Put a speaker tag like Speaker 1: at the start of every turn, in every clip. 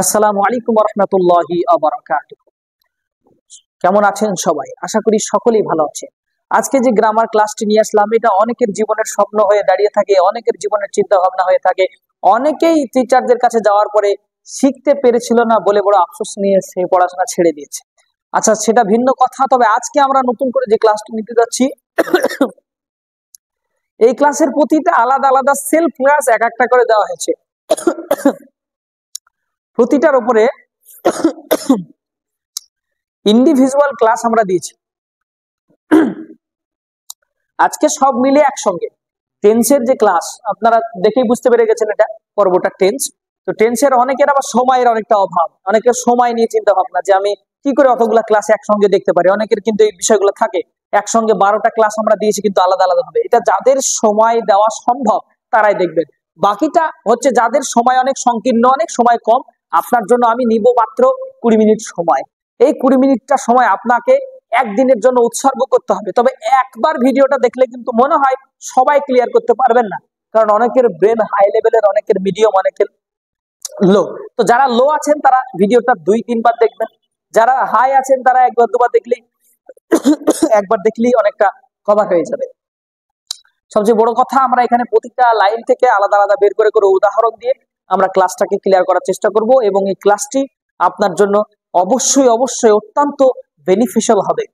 Speaker 1: আসসালামু আলাইকুম ওয়া রাহমাতুল্লাহি ওয়া বারাকাতুহু। কেমন আছেন সবাই? আশা করি সকলেই ভালো আছেন। আজকে যে গ্রামার ক্লাসটি নিয়ে আসলাম, এটা অনেকের জীবনের স্বপ্ন হয়ে দাঁড়িয়ে থাকে, অনেকের জীবনের চিন্তা ভাবনা হয়ে থাকে। অনেকেই টিচারদের কাছে যাওয়ার পরে শিখতে পেরেছিল না বলে বড় আফসোস নিয়ে সে পড়াশোনা ছেড়ে দিয়েছে। আচ্ছা, সেটা ভিন্ন কথা। তবে আজকে আমরা নতুন করে যে ক্লাসটি নিতে যাচ্ছি, এই ক্লাসের প্রতিটা আলাদা আলাদা সেলফ ক্লাস এক একটা করে দেওয়া হয়েছে। প্রতিটার উপরে ইন্ডিভিজুয়াল ক্লাস আমরা দিয়েছি। আজকে সব মিলে একসঙ্গে টেন্সের যে ক্লাস, আপনারা দেখেই বুঝতে পেরে গেছেন এটা পর্বটা টেন্স। তো টেন্সের অনেকের আবার সময়ের অনেকটা অভাব, অনেকের সময় নিয়ে চিন্তা ভাবনা যে আমি কি করে অতগুলা ক্লাস একসঙ্গে দেখতে পারি। অনেকের কিন্তু এই বিষয়গুলো থাকে। একসঙ্গে 12টা ক্লাস আমরা দিয়েছি, কিন্তু আলাদা আলাদা হবে। এটা যাদের সময় দেওয়া সম্ভব তারাই দেখবেন। বাকিটা হচ্ছে যাদের সময় অনেক সংকীর্ণ, অনেক সময় কম, আপনার জন্য আমি নিব মাত্র 20 মিনিট সময়। এই 20 মিনিটটা সময় আপনাকে একদিনের জন্য উৎসর্গ করতে হবে। তবে একবার ভিডিওটা দেখলে কিন্তু মনে হয় সবাই ক্লিয়ার করতে পারবেন না, কারণ অনেকের ব্রেন হাই লেভেলের, অনেকের মিডিয়াম, অনেকের লো। তো যারা লো আছেন তারা ভিডিওটা 2-3 বার দেখবেন। যারা হাই আছেন তারা একবার দুবার দেখলেই অনেকটা কভার হয়ে যাবে। সবচেয়ে বড় কথা, আমরা এখানে প্রতিটা লাইন থেকে আলাদা আলাদা বের করে করে উদাহরণ দিয়ে আমরা ক্লাসটাকে ক্লিয়ার করার চেষ্টা করব, এবং এই ক্লাসটি আপনার জন্য অবশ্যই অবশ্যই অত্যন্ত বেনিফিশিয়াল হবে।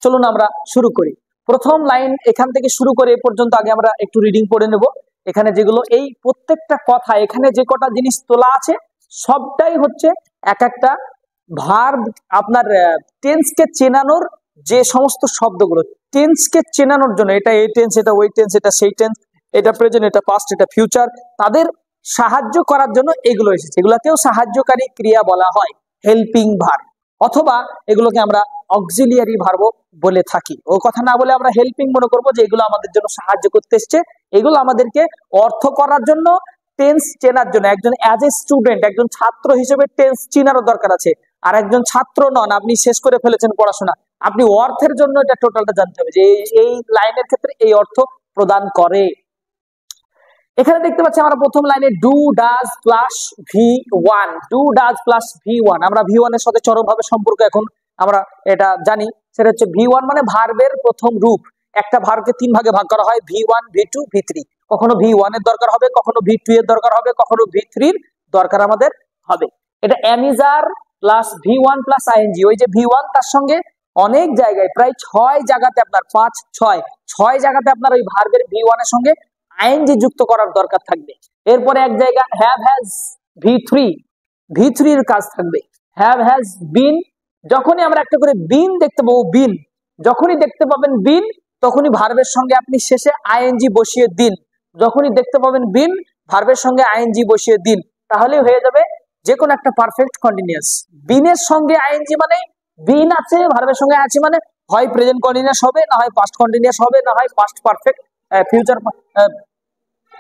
Speaker 1: চলুন আমরা শুরু করি। প্রথম লাইন এখান থেকে শুরু করে এ পর্যন্ত আগে আমরা একটু রিডিং পড়ে নেব। এখানে যেগুলো, এই প্রত্যেকটা কথা, এখানে যে কটা জিনিস তোলা আছে সবটাই হচ্ছে এক একটা ভার্ব, আপনার টেন্সকে চেনানোর যে সমস্ত শব্দগুলো, টেন্সকে চেনানোর জন্য, এটা এই টেন্স, এটা ওই টেন্স, এটা সেই টেন্স, এটা প্রেজেন্ট, এটা পাস্ট, এটা ফিউচার, তাদের সাহায্য করার জন্য এগুলো এসেছে। এগুলোকেও সাহায্যকারী ক্রিয়া বলা হয়, হেল্পিং ভার্ব, অথবা এগুলোকে আমরা অক্সিলিয়ারি ভার্ব বলে থাকি। ও কথা না বলে আমরা হেল্পিং মনে করবো, যে এগুলো আমাদের জন্য সাহায্য করতে এসছে। এগুলো আমাদেরকে অর্থ করার জন্য, টেন্স চেনার জন্য। একজন অ্যাজ এ স্টুডেন্ট, একজন ছাত্র হিসেবে টেন্স চেনারও দরকার আছে। আর একজন ছাত্র নন, আপনি শেষ করে ফেলেছেন পড়াশোনা, আপনি অর্থের জন্য এটা টোটালটা জানতে হবে যে এই লাইনের ক্ষেত্রে এই অর্থ প্রদান করে। এখানে দেখতে পাচ্ছি আমরা প্রথম লাইনে do does plus V1, do does plus V1। আমরা V1 এর সাথে চরমভাবে সম্পর্ক এখন আমরা এটা জানি। সেটা হচ্ছে V1 মানে ভার্বের প্রথম রূপ। একটা ভার্বকে 3 ভাগে ভাগ করা হয়, V1, V2, V3। কখনো V1 এর দরকার হবে, কখনো V2 এর দরকার হবে, কখনো V3 এর দরকার আমাদের হবে। এটা am is are plus V1 plus ING. ওই যে V1, তার সঙ্গে অনেক জায়গায়, প্রায় 6 জায়গাতে, আপনার 5-6 জায়গাতে আপনার ওই ভার্বের V1 এর সঙ্গে আইএনজি যুক্ত করার দরকার থাকবে। এরপরে এক জায়গা হ্যাভ হ্যাজ V3 এর কাজ থাকবে। হ্যাভ হ্যাজ বিন, যখনই আমরা একটা করে বিন দেখতে পাবো, বিন যখনই দেখতে পাবেন বিন, তখনই ভার্বের সঙ্গে আপনি শেষে আইএনজি বসিয়ে দিন। যখনই দেখতে পাবেন বিন, ভার্বের সঙ্গে আইএনজি বসিয়ে দিন, তাহলে হয়ে যাবে যে কোনো একটা পারফেক্ট কন্টিনিউয়াস। বিনের সঙ্গে আইএনজি মানে বিন আছে, ভার্বের সঙ্গে আছে মানে হয় প্রেজেন্ট কন্টিনিউয়াস হবে, না হয় পাস্ট কন্টিনিউয়াস হবে, না হয় past perfect future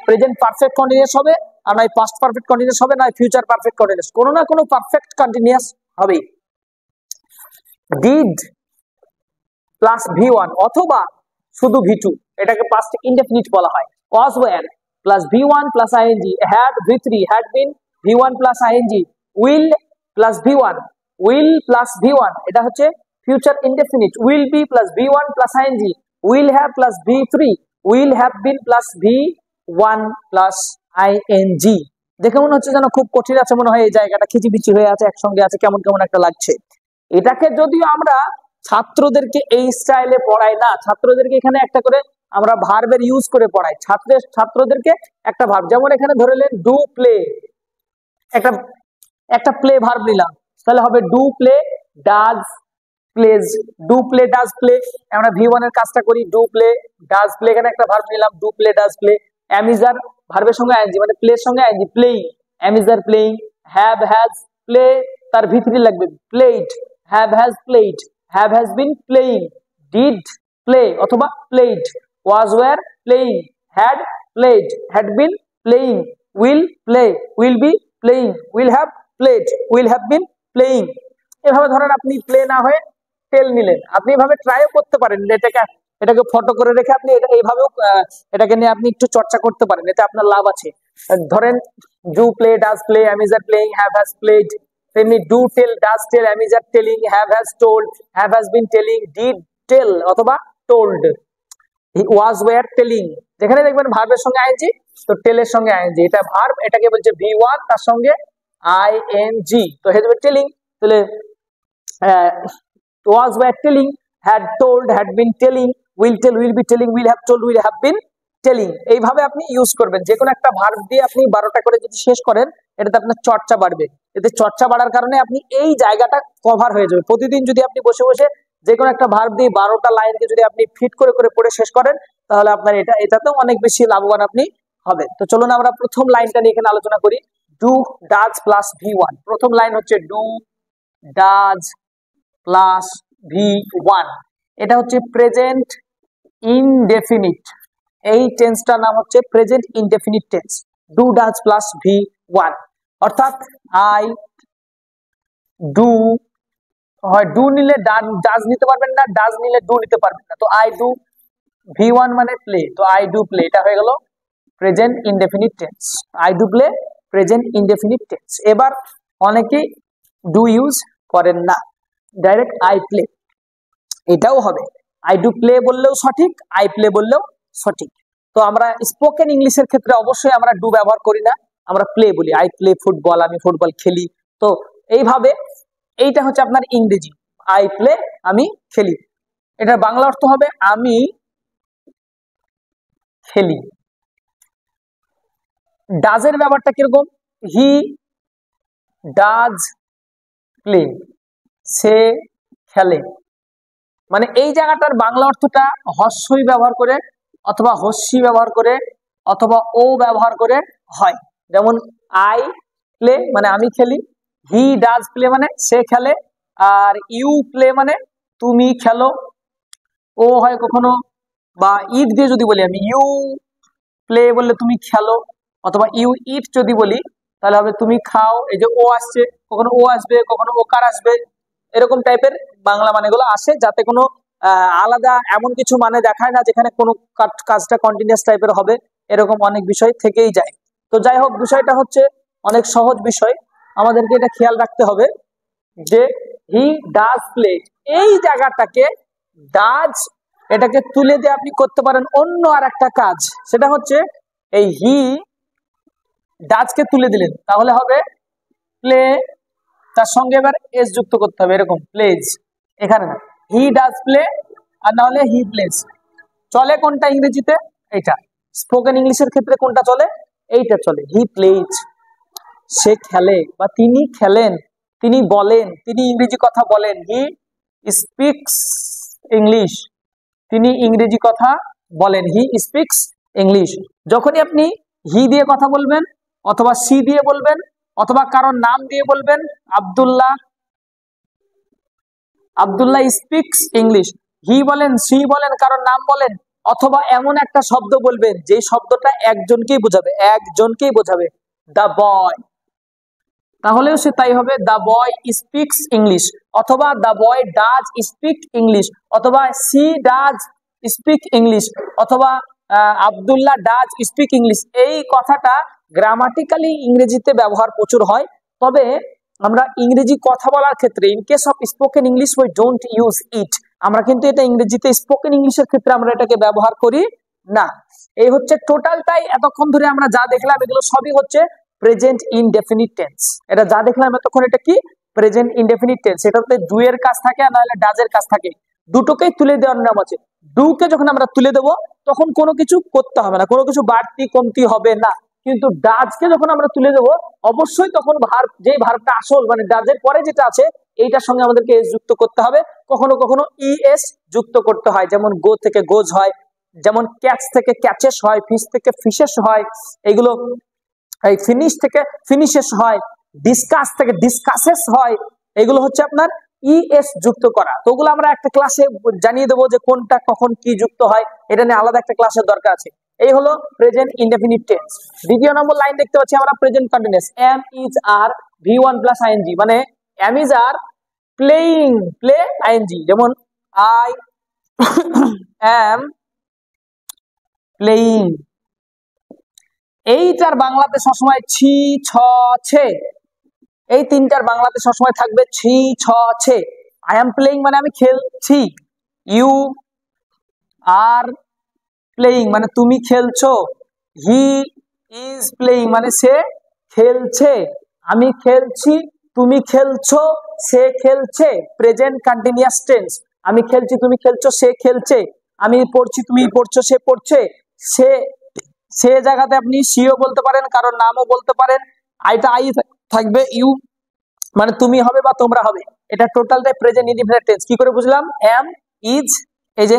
Speaker 1: present perfect continuous হবে, আর নয় পাস্ট পারফেক্ট কন্টিনিউয়াস হবে, নয় ফিউচার পারফেক্ট কন্টিনিউয়াস। কোনো না কোনো পারফেক্ট কন্টিনিউয়াস হবে। ডিড প্লাস V1 অথবা শুধু V2, এটাকে পাস্ট ইনডেফিনিট বলা হয়। Was were plus V1 plus ING, had V3, had been V1 plus ING, will plus V1, will plus V1, এটা হচ্ছে future indefinite. Will be plus V1 plus ING, will have plus V3, will have been plus V1 plus ING. দেখে মনে হচ্ছে যেন খুব কঠিন আছে, মনে হয় এই জায়গাটা খিচিবিচি হয়ে আছে, একসঙ্গে আছে, কেমন কেমন একটা লাগছে। এটাকে যদিও আমরা ছাত্রদেরকে এই স্টাইলে পড়াই না, ছাত্রদেরকে এখানে একটা করে আমরা ভার্বের ইউজ করে পড়াই। ছাত্রদেরকে একটা ভার্ব, যেমন এখানে ধরে নেন ডু প্লে, একটা প্লে ভার্ব নিলাম, তাহলে হবে do play does plays, do play does play. আমরা V1 এর কাজটা করি, ডু প্লে ডাজ প্লে, এখানে একটা ভার্ব নিলাম, do play does play. Am is are ভার্বের সঙ্গে আইএনজি, মানে প্লের সঙ্গে ING, playing, am is are playing. Have has play, তার V3 লাগবে, played, have has played, have has been playing, did play অথবা played, was were playing, had played, had been playing, will play, will be playing, will have played, will have been playing. এভাবে ধরেন আপনি play না হয়ে টেল নিলেন, আপনি এভাবে trio করতে পারেন। এটাকে ফটো করে রেখে আপনি এইভাবেও এটাকে নিয়ে আপনি একটু চর্চা করতে পারেন, এতে আপনার লাভ আছে। ধরেন do play, does play, am is are playing, have has played। তেমনি do tell, does tell, am is are telling, have has told, have has been telling, did tell অথবা told, was were telling। যেখানে দেখবেন ভার্বের সঙ্গে ING, তো টেলের সঙ্গে ING, এটা verb, এটাকে বলছে V1, তার সঙ্গে আইএনজি, তো হয়ে যাবে টেলিং। তাহলে was were telling, had told, had been telling, will tell, will be telling, will have told, will have been telling। এইভাবে আপনি ইউজ করবেন। যে কোনো একটা ভার্ব দিয়ে আপনি 12টা করে যদি শেষ করেন, এটাতে আপনার চর্চা বাড়বে। এতে চর্চা বাড়ার কারণে আপনি এই জায়গাটা কভার হয়ে যাবে। প্রতিদিন যদি আপনি বসে বসে যে কোনো একটা ভার্ব দিয়ে 12টা লাইনকে যদি আপনি ফিট করে করে পড়ে শেষ করেন, তাহলে আপনার এটাতেও অনেক বেশি লাভবান আপনি হবেন। তো চলুন আমরা প্রথম লাইনটা নিয়ে এখানে আলোচনা করি। Do does plus V1। প্রথম লাইন হচ্ছে ডু ডাজ প্লাস V1। এটা হচ্ছে প্রেজেন্ট ইনডেফিনিট। এই টেন্সটার নাম হচ্ছে present indefinite tense, do does plus V1। অর্থাৎ আই ডু, হয় ডু নিলে ডাজ নিতে পারবেন না, ডাজ নিলে ডু নিতে পারবেন না। তো আই ডু, V1 মানে প্লে, তো আই ডু প্লে, এটা হয়ে গেল present indefinite tense. I do play present indefinite tense. এবার অনেকেই ডু ইউজ করেন না, ডাইরেক্ট আই প্লে, এটাও হবে। আই ডু প্লে বললেও সঠিক, আই প্লে বললেও সঠিক। তো আমরা স্পোকেন ইংলিশের ক্ষেত্রে অবশ্যই আমরা ডু ব্যবহার করি না, আমরা প্লে বলি। আই প্লে ফুটবল, আমি ফুটবল খেলি। তো এইভাবে এইটা হচ্ছে আপনার ইংরেজি, আই প্লে, আমি খেলি। এটার বাংলা অর্থ হবে আমি খেলি। ডাজের ব্যাপারটা কিরকম, হি ডাজ প্লে, সে খেলে। মানে এই জায়গাটার বাংলা অর্থটা হস্যই ব্যবহার করে অথবা হস্যি ব্যবহার করে অথবা ও ব্যবহার করে হয়। যেমন আই প্লে মানে আমি খেলি, হি ডাজ প্লে মানে সে খেলে, আর ইউ প্লে মানে তুমি খেলো। ও হয় কখনো, বা ইট দিয়ে যদি বলি আমি, ইউ প্লে বললে তুমি খেলো, অথবা ইউ ইট যদি বলি তাহলে হবে তুমি খাও। এই যে ও আসছে, কখনো ও আসবে, কখনো ওকার আসবে, এরকম টাইপের বাংলা মানেগুলো আসে, যাতে কোনো আলাদা এমন কিছু মানে দেখায় না যেখানে কোনো কাজটা কন্টিনিউয়াস টাইপের হবে, এরকম অনেক বিষয় থেকেই যায়। তো যাই হোক, বিষয়টা হচ্ছে অনেক সহজ বিষয়, আমাদেরকে এটা খেয়াল রাখতে হবে যে হি ডাজ প্লে, এই জায়গাটাকে ডাজ, এটাকে তুলে দিয়ে আপনি করতে পারেন অন্য আর একটা কাজ। সেটা হচ্ছে এই হি ডাজকে তুলে দিলেন, তাহলে হবে প্লে, তার সঙ্গে এবার এস যুক্ত করতে হবে, এরকম প্লেজ। এখানে না, হি ডাজ প্লে, আর না হলে হি প্লেজ। চলে কোনটা ইংরেজিতে, এইটা। স্পোকেন ইংলিশের ক্ষেত্রে কোনটা চলে, এইটা চলে, হি প্লেজ। সে খেলে বা তিনি খেলেন, তিনি বলেন, তিনি ইংরেজি কথা বলেন, হি স্পিক্স ইংলিশ, তিনি ইংরেজি কথা বলেন, হি স্পিক্স ইংলিশ। যখনই আপনি হি দিয়ে কথা বলবেন অথবা সি দিয়ে বলবেন অথবা কারোর নাম দিয়ে বলবেন, আব্দুল্লাহ, আব্দুল্লাহ স্পিক্স ইংলিশ, হি বলেন, সি বলেন, কারোর নাম বলেন, অথবা এমন একটা শব্দ বলবেন যে শব্দটা একজনকেই বোঝাবে, একজনকেই বোঝাবে, দা বয়, তাহলেও সে তাই হবে, দা বয় স্পিক্স ইংলিশ, অথবা দা বয় ডাজ স্পিক ইংলিশ, অথবা সি ডাজ স্পিক ইংলিশ, অথবা আব্দুল্লাহ ডাজ স্পিক ইংলিশ। এই কথাটা গ্রামাটিক্যালি ইংরেজিতে ব্যবহার প্রচুর হয়, তবে আমরা ইংরেজি কথা বলার ক্ষেত্রে in case of spoken English we don't use it, আমরা কিন্তু এটা ইংরেজিতে স্পোকেন ইংলিশের ক্ষেত্রে আমরা এটাকে ব্যবহার করি না। এই হচ্ছে টোটালটাই এতক্ষণ ধরে আমরা যা দেখলাম, এগুলো সবই হচ্ছে প্রেজেন্ট ইনডেফিনিট টেন্স। এটা যা দেখলাম এতক্ষণ, এটা কি প্রেজেন্ট ইনডেফিনিট টেন্স। এটাতে ডু এর কাজ থাকে আর নাহলে ডাজের কাজ থাকে, দুটোকেই তুলে দেওয়ার নাম আছে। ডু কে যখন আমরা তুলে দেবো তখন কোনো কিছু করতে হবে না, কোনো কিছু বাড়তি কমতি হবে না। কিন্তু ডাজকে যখন আমরা তুলে দেবো অবশ্যই তখন ভার্ব, যে ভার্বটা আসল মানে ডাজের পরে যেটা আছে এইটার সঙ্গে আমাদেরকে এস যুক্ত করতে হবে। কখনো কখনো ইএস যুক্ত করতে হয়, যেমন গো থেকে গোজ হয়, যেমন ক্যাচ থেকে ক্যাচেস হয়, ফিশ থেকে ফিশেস হয়, এগুলো এই ফিনিশ থেকে ফিনিশেস হয়, ডিসকাস থেকে ডিসকাসেস হয়, এগুলো হচ্ছে আপনার ইএস যুক্ত করা। তো ওগুলো আমরা একটা ক্লাসে জানিয়ে দেবো যে কোনটা কখন কি যুক্ত হয়, এটা নিয়ে আলাদা একটা ক্লাসের দরকার আছে। এই হলো প্রেজেন্ট ইনডেফিনিট টেন্স। দ্বিতীয় নম্বর লাইন দেখতে পাচ্ছি আমরা present continuous, am is are V1 plus ING, মানে am is are playing, play ING, যেমন আই এম প্লেইং, এইটার বাংলাতে সবসময় ছি ছ ছে, এই তিনটার বাংলাতে সবসময় থাকবে ছি ছ ছে। আই এম প্লেইং মানে আমি খেলছি, ইউ আর প্লেইং মানে তুমি খেলছো, হি ইজ প্লেইং মানে সে খেলছে, আমি খেলছি তুমি খেলছো সে খেলছে। প্রেজেন্ট কন্টিনিউয়াস টেন্স, আমি খেলছি তুমি খেলছো সে খেলছে, আমি পড়ছি তুমি পড়ছো সে পড়ছে। সে সে জায়গাতে আপনি সিও বলতে পারেন, কারণ নামও বলতে পারেন। আইটা আই থাকবে, ইউ মানে তুমি হবে বা তোমরা হবে। এটা টোটালটাই প্রেজেন্ট ইনডিফিনিট টেন্স। কি করে বুঝলাম? এম ইজ, এই যে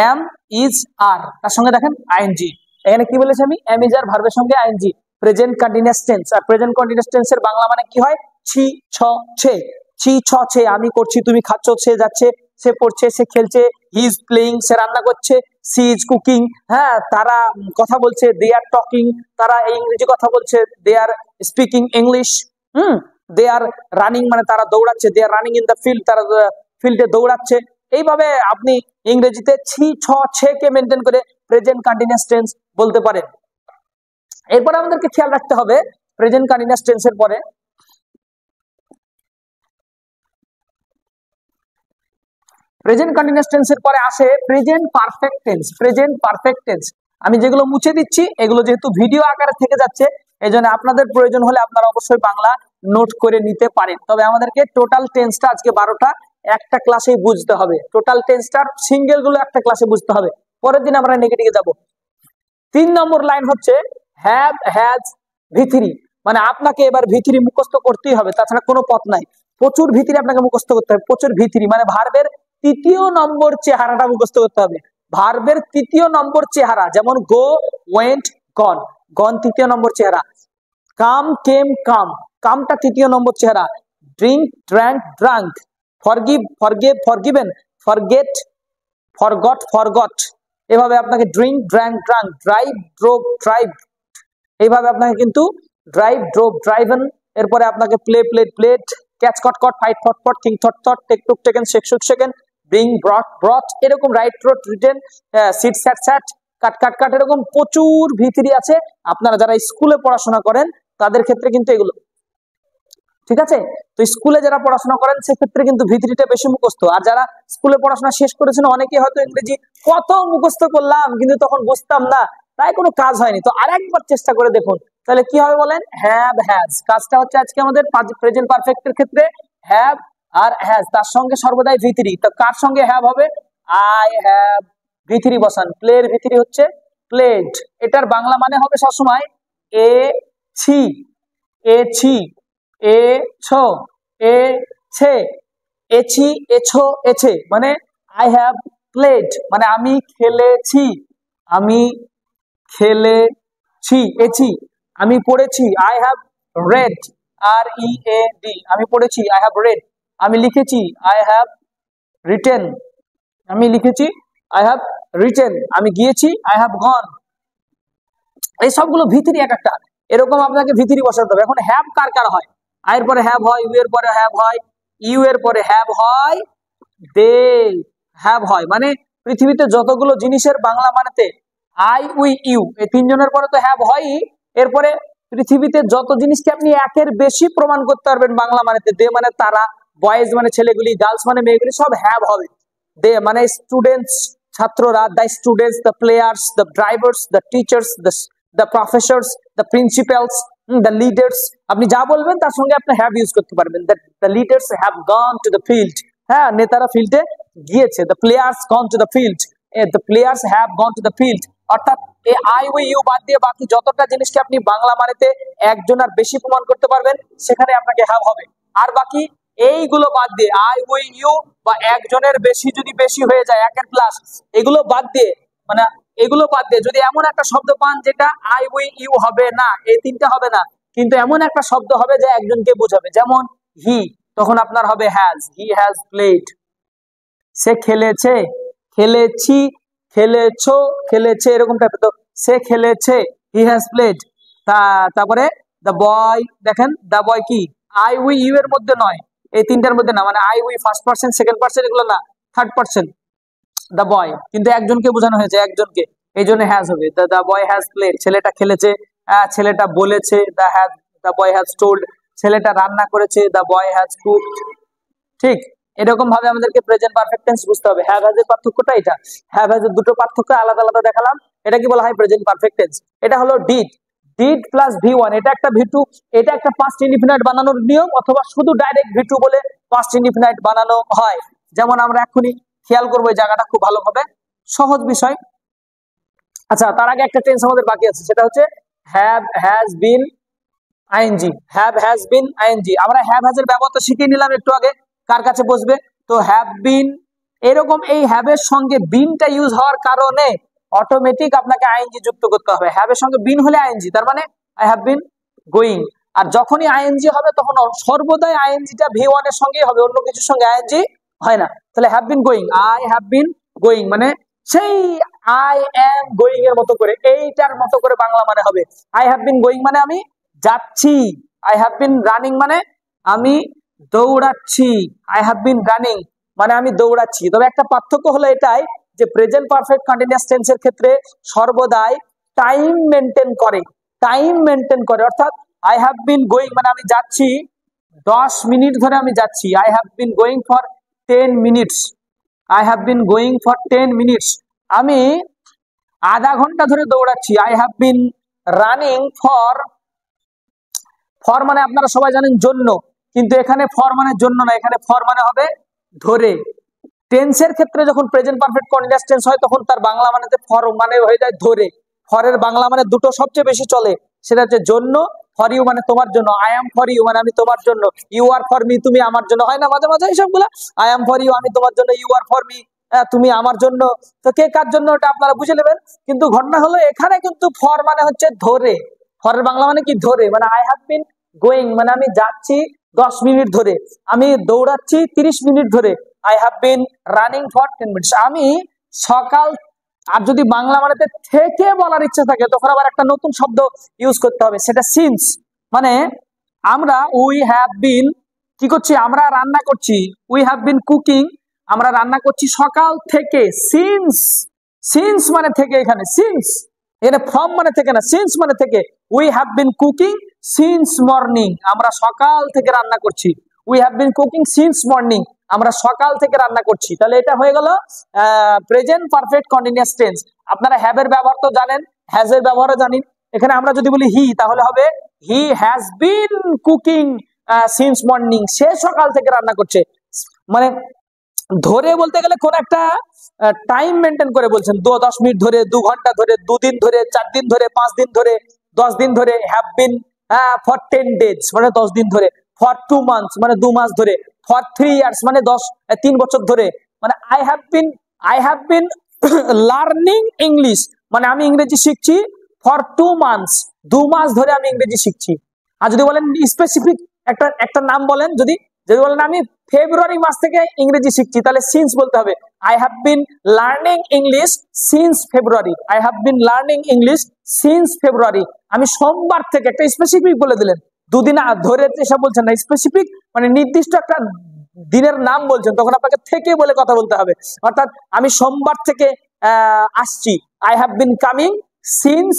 Speaker 1: এম ইজ আর, তার সঙ্গে দেখেন আইএনজি। এখানে কি বলেছি আমি? এম ইজ আর ভার্বের সঙ্গে আইএনজি, প্রেজেন্ট কন্টিনিউয়াস টেন্স। আর প্রেজেন্ট কন্টিনিউয়াস টেন্সের বাংলা মানে কি হয়? ছি ছ ছে। ছি ছ ছে, আমি করছি তুমি খাচ্ছ, সে যাচ্ছে সে পড়ছে সে খেলছে, হি ইজ প্লেইং সে রান্না করছে, সি ইজ কুকিং হ্যাঁ তারা কথা বলছে, দে আর টকিং তারা ইংরেজি কথা বলছে, দে আর স্পিকিং ইংলিশ। দে আর রানিং মানে তারা দৌড়াচ্ছে, দে আর রানিং ইন দ্য ফিল্ড তারা ফিল্ডে দৌড়াচ্ছে। এইভাবে আপনি ইংরেজিতে ছি ছ ছে কে মেনটেন করে প্রেজেন্ট কন্টিনিউয়াস টেন্স বলতে পারেন। এরপরে আমাদেরকে খেয়াল রাখতে হবে প্রেজেন্ট কন্টিনিউয়াস টেন্সের পরে প্রেজেন্ট কন্টিনিউয়াস টেন্সের পরে আসে present perfect tense. Present perfect tense আমি যেগুলো মুছে দিচ্ছি এগুলো যেহেতু ভিডিও আকারে থেকে যাচ্ছে, এই জন্য আপনাদের প্রয়োজন হলে আপনারা অবশ্যই বাংলা নোট করে নিতে পারেন। তবে আমাদেরকে টোটাল টেন্সটা আজকে 12টা একটা ক্লাসেই বুঝতে হবে। টোটাল টেন্সটার সিঙ্গেল গুলো একটা ক্লাসে বুঝতে হবে, পরের দিন আমরা নেগেটিভে যাব। 3 নম্বর লাইন হচ্ছে হ্যাভ হ্যাজ ভিথিরি, মানে আপনাকে এবার ভিথিরি মুখস্থ করতেই হবে, তাছাড়া কোনো পথ নাই। প্রচুর ভিথিরি আপনাকে মুখস্থ করতে হবে, প্রচুর ভিথিরি মানে ভার্বের তৃতীয় নম্বর চেহারাটা মুখস্থ করতে হবে। ভার্বের তৃতীয় নম্বর চেহারা, যেমন গো ওয়েন্ট গন, গন তৃতীয় নম্বর চেহারা। কাম কেম কাম, কামটা তৃতীয় নম্বর চেহারা। Drink drank drank, forgive forgave forgiven, forget forgot forgot. এভাবে আপনাকে drink drank drank, drive drove drive, এইভাবে আপনাকে কিন্তু ড্রাইভ ড্রোভ ড্রাইভেন। এরপরে আপনাকে play played played, catch caught caught, fight fought fought, think thought thought, take took taken, shake shook shaken, bring brought brought, এরকম write wrote written, sit sat sat, cut cut cut, এরকম প্রচুর ভিতরি আছে। আপনারা যারা স্কুলে পড়াশোনা করেন তাদের ক্ষেত্রে কিন্তু এগুলো ঠিক আছে। তো স্কুলে যারা পড়াশোনা করেন সেক্ষেত্রে কিন্তু ভিতরিটা বেশি মুখস্থ। আর যারা স্কুলে পড়াশোনা শেষ করেছেন অনেকে হয়তো ইংরেজি কত মুখস্থ করলাম কিন্তু তখন বুঝতাম না, তাই কোনো কাজ হয়নি। তো আরেকবার চেষ্টা করে দেখুন, তাহলে কি হবে বলেন? হ্যাভ হ্যাজ, কাজটা হচ্ছে আজকে আমাদের প্রেজেন্ট পারফেক্টের ক্ষেত্রে হ্যাভ আর হ্যাজ, তার সঙ্গে সর্বদাই ভিতরি। তো কার সঙ্গে হ্যাভ হবে? আই হ্যাভ, ভিতরি বসান, প্লের ভিতরি হচ্ছে প্লেড। এটার বাংলা মানে হবে সবসময় এ ছি, এ ছি, এ ছো, এ ছে, এছি এছো এছে, মানে আই হ্যাভ প্লেড মানে আমি খেলেছি, আমি খেলেছি। এছি আমি পড়েছি, I have read, R E A D, আমি পড়েছি, আই হ্যাভ রেড। আমি লিখেছি, আই হ্যাভ রিটেন, আমি লিখেছি, আই হ্যাভ রিটেন। আমি গিয়েছি, আই হ্যাভ গন। এই সবগুলো ভিতরি এক একটা, এরকম আপনাকে ভিতরি বসাতে হবে। এখন হ্যাভ কার কার হয়? আয়ের পরে হ্যাভ হয়, ইউ এর পরে হ্যাভ হয়, ইউ এর পরে হ্যাভ হয়, দে হ্যাভ হয়। মানে পৃথিবীতে যতগুলো জিনিসের বাংলা মানেতে আই উই ইউ এই তিনজনের পরে তো হ্যাভ হয়ই, এরপরে পৃথিবীতে যত জিনিসকে আপনি একের বেশি প্রমাণ করতে পারবেন বাংলা মানেতে, দে মানে তারা, বয়েজ মানে ছেলেগুলি, গার্লস মানে মেয়েগুলি, সব হ্যাভ হবে। দে মানে স্টুডেন্টস ছাত্ররা, the students, the players, the drivers, the teachers, the professors, the principals, the leaders. আপনি যা বলবেন তার সঙ্গে আপনি হ্যাভ ইউজ করতে পারবেন। The leaders have gone to the field, হ্যাঁ নেতারা ফিল্ডে গিয়েছে। The players gone to the field, the players have gone to the field. অর্থাৎ এই আই উই ইউ বাদ দিয়ে বাকি যতটা জিনিসকে আপনি বাংলা মানেতে একজন আর বেশি প্রমাণ করতে পারবেন সেখানে আপনাকে হ্যাভ হবে। আর বাকি এইগুলো বাদ দিয়ে আই উই ইউ বা একজনের বেশি যদি বেশি হয়ে যায়, একের প্লাস, এগুলো বাদ দিয়ে, মানে এগুলো বাদ দিয়ে যদি এমন একটা শব্দ পান যেটা আই উই ইউ হবে না, এই তিনটা হবে না, কিন্তু এমন একটা শব্দ হবে যে একজনকে বোঝাবে, যেমন হি, তখন আপনার হবে হ্যাজ, হি হ্যাজ প্লেড। সে খেলেছে, খেলেছি, খেলেছো, খেলেছে, এরকম টাইপের। তো সে খেলেছে, হি হ্যাজ প্লেড। তারপরে দ্য বয়, দেখেন দ্য বয় কি আই উই ইউ এর মধ্যে নয়, এই তিনটার মধ্যে না, মানে I we first person second person এগুলো না, থার্ড পার্সন দ্য বয়, কিন্তু একজনকে বোঝানো হয়েছে, একজনকে, এই জন্য হ্যাজ হবে। দ্য বয় হ্যাজ প্লেড, ছেলেটা খেলেছে, ছেলেটা বলেছে, দ্য বয় হ্যাজ টোল্ড, ছেলেটা রান্না করেছে, দ্য বয় হ্যাজ কুকড। ঠিক এরকম ভাবে আমাদেরকে প্রেজেন্ট পারফেক্ট টেন্স বুঝতে হবে। হ্যাভ হ্যাজ এর পার্থক্যটা এটা, হ্যাভ হ্যাজ এর দুটো পার্থক্য আলাদা আলাদা দেখালাম। এটা কি বলা হয়? Present perfect tense. এটা হলো ডিড, ডিড প্লাস ভি1, এটা একটা ভি2, এটা একটা পাস্ট ইনডিফিনাইট বানানোর নিয়ম, অথবা শুধু ডাইরেক্ট ভি2 বলে পাস্ট ইনডিফিনাইট বানানো হয়। যেমন আমরা এখনই খেয়াল করবো এই জায়গাটা খুব ভালোভাবে, সহজ বিষয়। আচ্ছা, তার আগে একটা টেন্স আমাদের বাকি আছে, সেটা হচ্ছে have has been ING. Have has been ING, আমরা হ্যাভ হ্যাজ এর ব্যবহার শিখে নিলাম একটু আগে, কার কাছে বসবে? তো হ্যাভ বিন, এরকম এই হ্যাভ এর সঙ্গে বিনটা ইউজ হওয়ার কারণে অটোমেটিক আপনাকে আইএনজি যুক্ত করতে হবে। হ্যাভ এর সঙ্গে বিন হলে আইএনজি, তার মানে আই হ্যাভ বিন গোয়িং। আর যখনই আইএনজি হবে তখন সর্বদাই আইএনজিটা ভি1 এর সঙ্গেই হবে, অন্য কিছুর সঙ্গে আইএনজি হয় না। তাহলে have been going, I have been going মানে সেই আই এম গোয়িং এর মতো করে, এইটার মতো করে বাংলা মানে হবে। আই হ্যাভ বিন গোয়িং মানে আমি যাচ্ছি, আই হ্যাভ বিন রানিং মানে আমি দৌড়াচ্ছি, আই হ্যাভ বিন রানিং মানে আমি দৌড়াচ্ছি। তবে একটা পার্থক্য হলো এটাই যে প্রেজেন্ট পারফেক্ট কন্টিনিউয়াস টেন্সের ক্ষেত্রে সর্বদাই টাইম মেনটেন করে, টাইম মেনটেন করে। অর্থাৎ আই হ্যাভ বিন গোয়িং মানে আমি যাচ্ছি 10 মিনিট ধরে আমি যাচ্ছি, I have been going for 10 minutes, I have been going for 10 minutes. আমি আধা ঘন্টা ধরে দৌড়াচ্ছি, I have been running for, for মানে আপনারা সবাই জানেন জন্য, কিন্তু এখানে ফর মানে জন্য না, এখানে ফর মানে হবে ধরে। টেন্সের ক্ষেত্রে যখন প্রেজেন্ট পারফেক্ট কন্টিনিউয়াস টেন্স হয় তখন তার বাংলা মানেতে ফর মানে হয়ে যায় ধরে। ফরের বাংলা মানে দুটো সবচেয়ে বেশি চলে, সেটা হচ্ছে জন্য, ফর ইউ মানে তোমার জন্য, আই এম ফর ইউ মানে আমি তোমার জন্য, ইউ আর ফর মি তুমি আমার জন্য, হয় না মাঝে মাঝে এইসবগুলা, আই এম ফর ইউ আমি তোমার জন্য, ইউ আর ফর মি তুমি আমার জন্য। তো কে কার জন্য ওটা আপনারা বুঝে নেবেন। কিন্তু ঘটনা হলো এখানে কিন্তু ফর মানে হচ্ছে ধরে, ফরের বাংলা মানে কি ধরে, মানে আই হ্যাভ বিন গোয়িং মানে আমি যাচ্ছি 10 মিনিট ধরে, আমি দৌড়াচ্ছি 30 মিনিট ধরে, I have been running for 10 minutes. আমি সকাল, আর যদি বাংলা মানেতে থেকে বলার ইচ্ছা থাকে তখন আবার একটা নতুন শব্দ ইউজ করতে হবে, সেটা সিন্স। মানে আমরা উই হ্যাভ বিন কি করছি, আমরা রান্না করছি, উই হ্যাভ বিন কুকিং আমরা রান্না করছি সকাল থেকে, সিন্স, সিন্স মানে থেকে, এখানে সিন্স, এখানে ফ্রম মানে থেকে না, সিন্স মানে থেকে। We have been cooking since morning আমরা সকাল থেকে রান্না করছি, we have been cooking since morning আমরা সকাল থেকে রান্না করছি। তাহলে এটা হয়ে গেল প্রেজেন্ট পারফেক্ট কন্টিনিউয়াস টেন্স। আপনারা হ্যাভ এর ব্যবহার তো জানেন, হ্যাজ এর ব্যবহারও জানেন। এখানে আমরা যদি বলি হি, তাহলে হবে he has been cooking since morning, সে সকাল থেকে রান্না করছে। মানে ধরে বলতে গেলে কোন একটা টাইম মেনটেন করে বলছেন, 10 মিনিট ধরে, 2 ঘন্টা ধরে, 2 দিন ধরে, 4 দিন ধরে, 5 দিন ধরে, 10 দিন ধরে। হ্যাভ বিন ফর 10 ডেজ মানে 10 দিন ধরে, ফর 2 মান্থস মানে 2 মাস ধরে, ফর 3 ইয়ার্স মানে 3 বছর ধরে। মানে I have been learning English মানে আমি ইংরেজি শিখছি ফর 2 মান্থস 2 মাস ধরে আমি ইংরেজি শিখছি। আর যদি বলেন স্পেসিফিক একটা নাম বলেন, যদি বলেন আমি ফেব্রুয়ারি মাস থেকে ইংরেজি শিখছি, তাহলে সিন্স বলতে হবে। I have been learning English since February, I have been learning English since February. আমি সোমবার থেকে, একটা স্পেসিফিক বলে দিলেন, 2 দিন ধরে এসব বলছেন না, স্পেসিফিক মানে নির্দিষ্ট একটা দিনের নাম বলছেন, তখন আপনাকে থেকে বলে কথা বলতে হবে। অর্থাৎ আমি সোমবার থেকে আসছি, I have bin coming since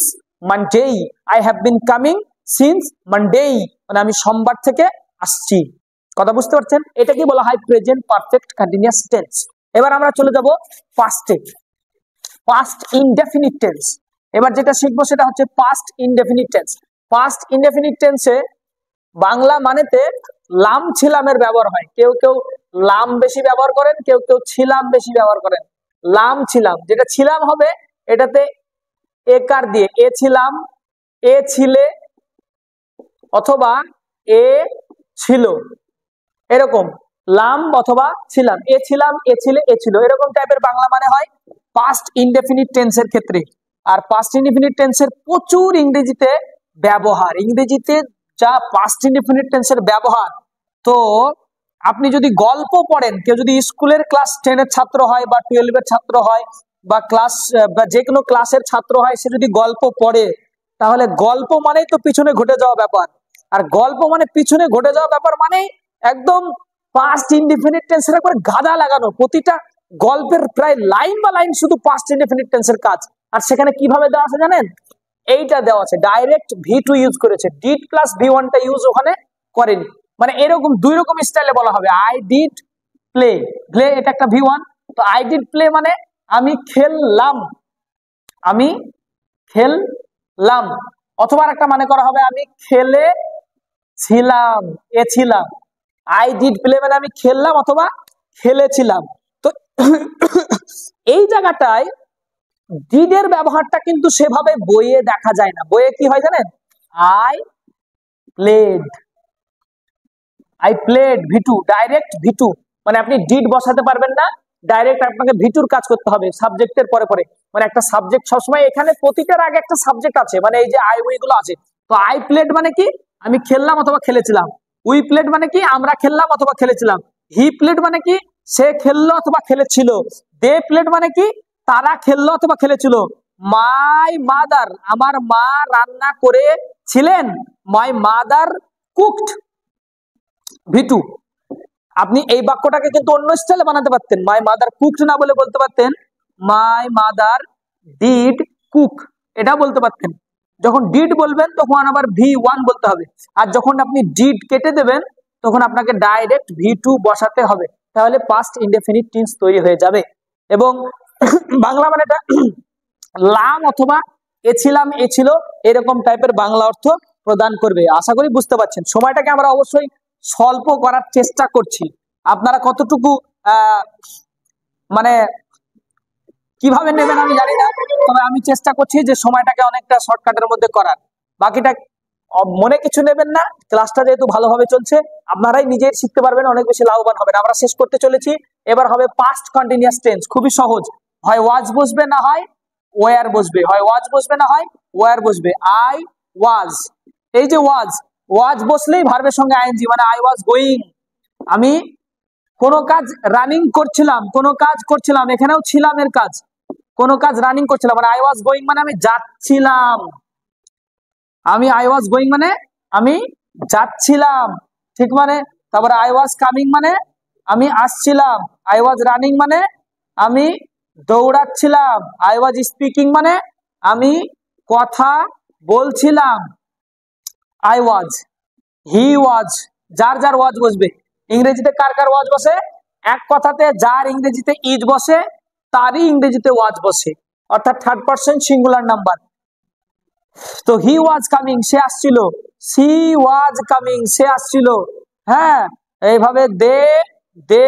Speaker 1: Monday, I have bin coming since Monday মানে আমি সোমবার থেকে আসছি। কথা বুঝতে পারছেন? এটা কি বলা হয়? Present perfect continuous tense. এবার আমরা চলে যাব পাস্টে, পাস্ট ইনডেফিনিট টেন্স। এবার যেটা শিখবো সেটা হচ্ছে past indefinite tense. Past indefinite টেন্সে বাংলা মানেতে লাম ছিলামের ব্যবহার হয়। কেউ কেউ লাম বেশি ব্যবহার করেন, কেউ কেউ ছিলাম বেশি ব্যবহার করেন। লাম ছিলাম, যেটা ছিলাম হবে এটাতে একার দিয়ে, এ ছিলাম, এ ছিলে, অথবা এ ছিল, এরকম লাম অথবা ছিলাম, এ ছিলাম, এ ছিলে, এ ছিল, এরকম টাইপের বাংলা মানে হয় পাস্ট ইনডেফিনিট টেন্সের ক্ষেত্রে। আর পাস্ট ইনডেফিনিট টেন্সের প্রচুর ইংরেজিতে ব্যবহার, ইংরেজিতে যা পাস্ট ইনডেফিনিট টেন্সের ব্যবহার, তো আপনি যদি গল্প পড়েন, কেউ যদি স্কুলের ক্লাস 10 এর ছাত্র হয় বা 12 এর ছাত্র হয় বা যে কোনো ক্লাসের ছাত্র হয়, সে যদি গল্প পড়ে, তাহলে গল্প মানেই তো পিছনে ঘটে যাওয়া ব্যাপার। আর গল্প মানে পিছনে ঘটে যাওয়া ব্যাপার মানে একদম পাস্ট ইনডেফিনিট টেন্সের একবার গাদা লাগানো, প্রতিটা গল্পের প্রায় লাইন বা লাইন শুধু পাস্ট ইনডেফিনিট টেন্সের কাজ। আর সেখানে কিভাবে দেওয়া আছে জানেন? এইটা দেওয়া আছে, ডাইরেক্ট ভি2 ইউজ করেছে, ডিড প্লাস ভি1টা ইউজ ওখানে করেনি। মানে এরকম দুই রকম স্টাইলে বলা হবে, আই ডিড প্লে, প্লে এটা একটা ভি1, তো আই ডিড প্লে মানে আমি খেললাম, আমি খেললাম। অথবা একটা মানে করা হবে আমি খেলেছিলাম, ছিলাম। আই ডিড প্লে মানে আমি খেললাম অথবা খেলেছিলাম। তো এই জায়গাটায় ডিডের ব্যবহারটা কিন্তু সেভাবে বইয়ে দেখা যায় না। বইয়ে কি হয় জানেন, I played, I played ভি2, direct ভি2, মানে আপনি ডিড বসাতে পারবেন না, ডাইরেক্ট আপনাকে ভি2র কাজ করতে হবে সাবজেক্টের পরে পরে। মানে একটা সাবজেক্ট সবসময়, এখানে প্রতিটার আগে একটা সাবজেক্ট আছে, মানে এই যে আই উই গুলো আছে। তো আই প্লেড মানে কি আমি খেললাম অথবা খেলেছিলাম, উই প্লেড মানে কি আমরা খেললাম অথবা খেলেছিলাম, হি প্লেড মানে কি সে খেললো অথবা খেলেছিল, দে প্লেড মানে কি তারা খেললো অথবা খেলেছিল, মাই মাদার আমার মা রান্না করেছিলেন, মাই মাদার কুকড ভি2। আপনি এই বাক্যটাকে কিন্তু অন্য স্টাইলে বানাতে পারতেন, মাই মাদার কুকড না বলে বলতে পারতেন মাই মাদার ডিড কুক, এটা বলতে পারতেন। যখন ডিড বলবেন তখন আবার ভি1 বলতে হবে, আর যখন আপনি ডিড কেটে দেবেন তখন আপনাকে ডাইরেক্ট ভি2 বসাতে হবে, তাহলে পাস্ট ইনডেফিনিট টেন্স তৈরি হয়ে যাবে। এবং বাংলা মানেটা লাম অথবা এছিলাম, এ ছিল, এরকম টাইপের বাংলা অর্থ প্রদান করবে। আশা করি বুঝতে পারছেন। সময়টাকে আমরা অবশ্যই স্বল্প করার চেষ্টা করছি, আপনারা কতটুকু মানে কিভাবে নেবেন আমি জানি না, তবে আমি চেষ্টা করছি যে সময়টাকে অনেকটা শর্টকাটের মধ্যে করার। বাকিটা মনে কিছু নেবেন না, ক্লাসটা যেহেতু ভালোভাবে চলছে আপনারাই নিজেই শিখতে পারবেন, অনেক বেশি লাভবান হবেন। আমরা শেষ করতে চলেছি, এবার হবে পাস্ট কন্টিনিউয়াস টেন্স। খুবই সহজ, হয় ওয়াজ বসবে না হয় ওয়ার বসবে, হয় ওয়াজ বসবে না হয় ওয়ার বসবে। আই ওয়াজ, এই যে ওয়াজ, ওয়াজ বসলেই ভার্বের সঙ্গে আইএনজি, মানে আই ওয়াজ গোয়িং, আমি কোনো কাজ রানিং করছিলাম, কোনো কাজ করছিলাম, এখানেও ছিলাম এর কাজ, কোনো কাজ রানিং করছিলাম, মানে আই ওয়াজ গোয়িং মানে আমি যাচ্ছিলাম, আমি আই ওয়াজ গোয়িং মানে আমি যাচ্ছিলাম, ঠিক মানে। তারপরে আই ওয়াজ কামিং মানে আমি আসছিলাম, আই ওয়াজ রানিং মানে আমি দৌড়াচ্ছিলাম, আই ওয়াজ স্পিকিং মানে আমি কথা বলছিলাম, আই ওয়াজ, হি ওয়াজ, যার যার ওয়াজ বসবে। ইংরেজিতে কার কার ওয়াজ বসে, এক কথাতে যার ইংরেজিতে ইজ বসে তারই ইংরেজিতে ওয়াজ বসে, অর্থাৎ থার্ড পারসন সিঙ্গুলার নাম্বার। তো হি ওয়াজ কামিং সে আসছিল, সি ওয়াজ কামিং সে আসছিল, হ্যাঁ। এইভাবে দে, দে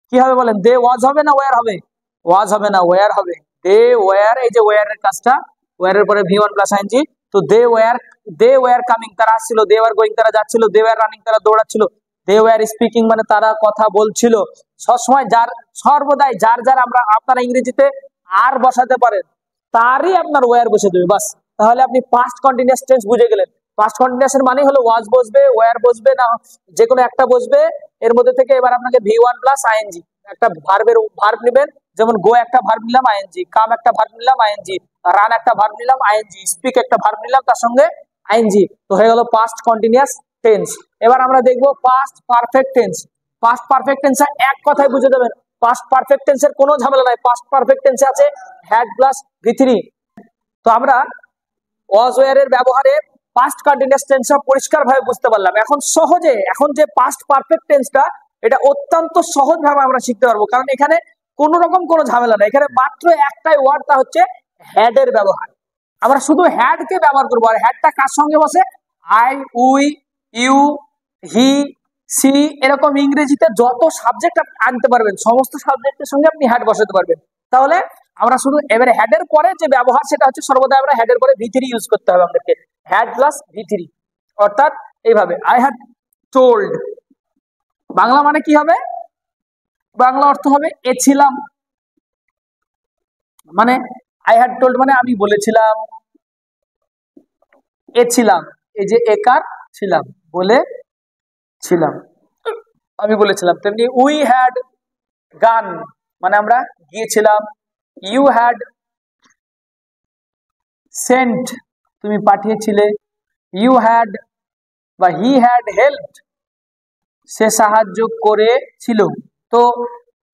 Speaker 1: কি হবে বলেন, দে ওয়াজ হবে না ওয়ার হবে, ওয়াজ হবে না ওয়ার হবে, দে ওয়ার, এই যে ওয়ার এর কাজটা, ওয়ার এর পরে ভি1 প্লাস আইএনজি। তো দে ওয়ার কামিং তারা আসছিল, দে ওয়ার গোয়িং তারা যাচ্ছিল, দে ওয়ার রানিং তারা দৌড়াচ্ছিল, দে ওয়ার স্পিকিং মানে তারা কথা বলছিল। সবসময় যার, সর্বদাই যার যার আমরা আপনারা ইংরেজিতে আর বসাতে পারেন তারই আপনার ওয়ার বসে দেবে, বাস। তাহলে আপনি পাস্ট কন্টিনিউয়াস টেন্স বুঝে গেলেন। পাস্ট কন্টিনিউয়াস এর মানে হলো ওয়াজ বসবে, ওয়ার বসবে, না যে কোনো একটা বসবে এর মধ্যে থেকে। এবার আপনাকে ভি1 প্লাস আইএনজি একটা ভার্ব নেবেন, যেমন গো একটা ভার্ব নিলাম আইএনজি, কাম একটা ভার্ব নিলাম আইএনজি, রান একটা ভার্ব নিলাম আইএনজি, স্পিক একটা ভার্ব নিলাম তার সঙ্গে আইএনজি, তো হয়ে গেল পাস্ট কন্টিনিউয়াস টেন্স। এবার আমরা দেখবো past perfect tense. Past perfect tense এক কথায় বুঝে দেবেন, পাস্ট পারফেক্ট টেন্সের কোনো ঝামেলা নাই। পাস্ট পারফেক্ট টেন্সে আছে হ্যাড প্লাস ভি3। তো আমরা ওয়াজ ওয়ার এর ব্যবহারে পাস্ট কন্টিনিউয়াস টেন্সটা পরিষ্কারভাবে বুঝতে পারলাম। এখন সহজে, এখন যে পাস্ট পারফেক্ট টেন্সটা, এটা অত্যন্ত সহজভাবে আমরা শিখতে পারবো, কারণ এখানে কোন রকম কোনো ঝামেলা নেই। এখানে মাত্র একটাই ওয়ার্ড, তা হচ্ছে হ্যাড এর ব্যবহার। আমরা শুধু হ্যাড কে ব্যবহার করবো, আর হ্যাডটা কার সঙ্গে বসে, I, we, you, he, she, এরকম ইংরেজিতে যত সাবজেক্ট আনতে পারবেন সমস্ত সাবজেক্টের সঙ্গে আপনি হ্যাড বসাতে পারবেন। তাহলে আমরা শুধু এবারে হ্যাডের পরে যে ব্যবহার সেটা হচ্ছে সর্বদা আমরা হ্যাডের পরে ভি3 ইউজ করতে হবে আমাদেরকে, হ্যাড প্লাস ভি3। অর্থাৎ এইভাবে আই হ্যাড টোল্ড, বাংলা মানে কি হবে, বাংলা অর্থ হবে এ ছিলাম, মানে আই হ্যাড টোল্ড মানে আমি বলেছিলাম, এ ছিলাম, এই যে একার ছিলাম, বলেছিলাম, আমি বলেছিলাম। তেমনি উই হ্যাড গান মানে আমরা গিয়েছিলাম, ইউ হ্যাড সেন্ট তুমি পাঠিয়েছিলে, ইউ হ্যাড বা হি হ্যাড হেল্পড সে সাহায্য করেছিল। তো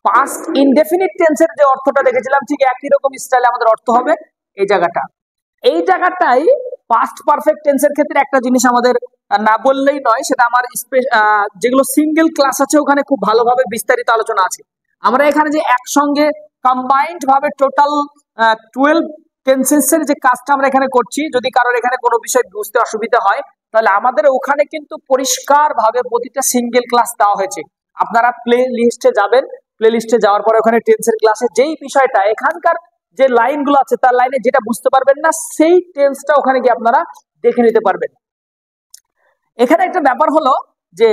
Speaker 1: পাস্ট ইনডেফিনিট টেন্সের যে অর্থটা দেখেছিলাম ঠিক একই রকম স্টাইলে আমাদের অর্থ হবে এই জায়গাটা। এই জায়গাটাই পাস্ট পারফেক্ট টেন্সের ক্ষেত্রে একটা জিনিস আমাদের না বললেই নয়, সেটা আমার যেগুলো সিঙ্গেল ক্লাস আছে ওখানে খুব ভালোভাবে বিস্তারিত আলোচনা আছে। আমরা এখানে যে একসঙ্গে কম্বাইন্ড ভাবে টোটাল 12 টেন্সেসের যে কাজটা আমরা এখানে করছি, যদি কারোর এখানে কোনো বিষয় বুঝতে অসুবিধা হয় তাহলে আমাদের ওখানে কিন্তু পরিষ্কার ভাবে প্রতিটা সিঙ্গেল ক্লাস দেওয়া হয়েছে। আপনারা প্লে লিস্টে যাবেন, প্লে লিস্টে যাওয়ার পরে ওখানে টেন্সের ক্লাসে যেই বিষয়টা এখানকার যে লাইনগুলো আছে তার লাইনে যেটা বুঝতে পারবেন না সেই টেন্সটা ওখানে গিয়ে আপনারা দেখে নিতে পারবেন। এখানে একটা ব্যাপার হলো যে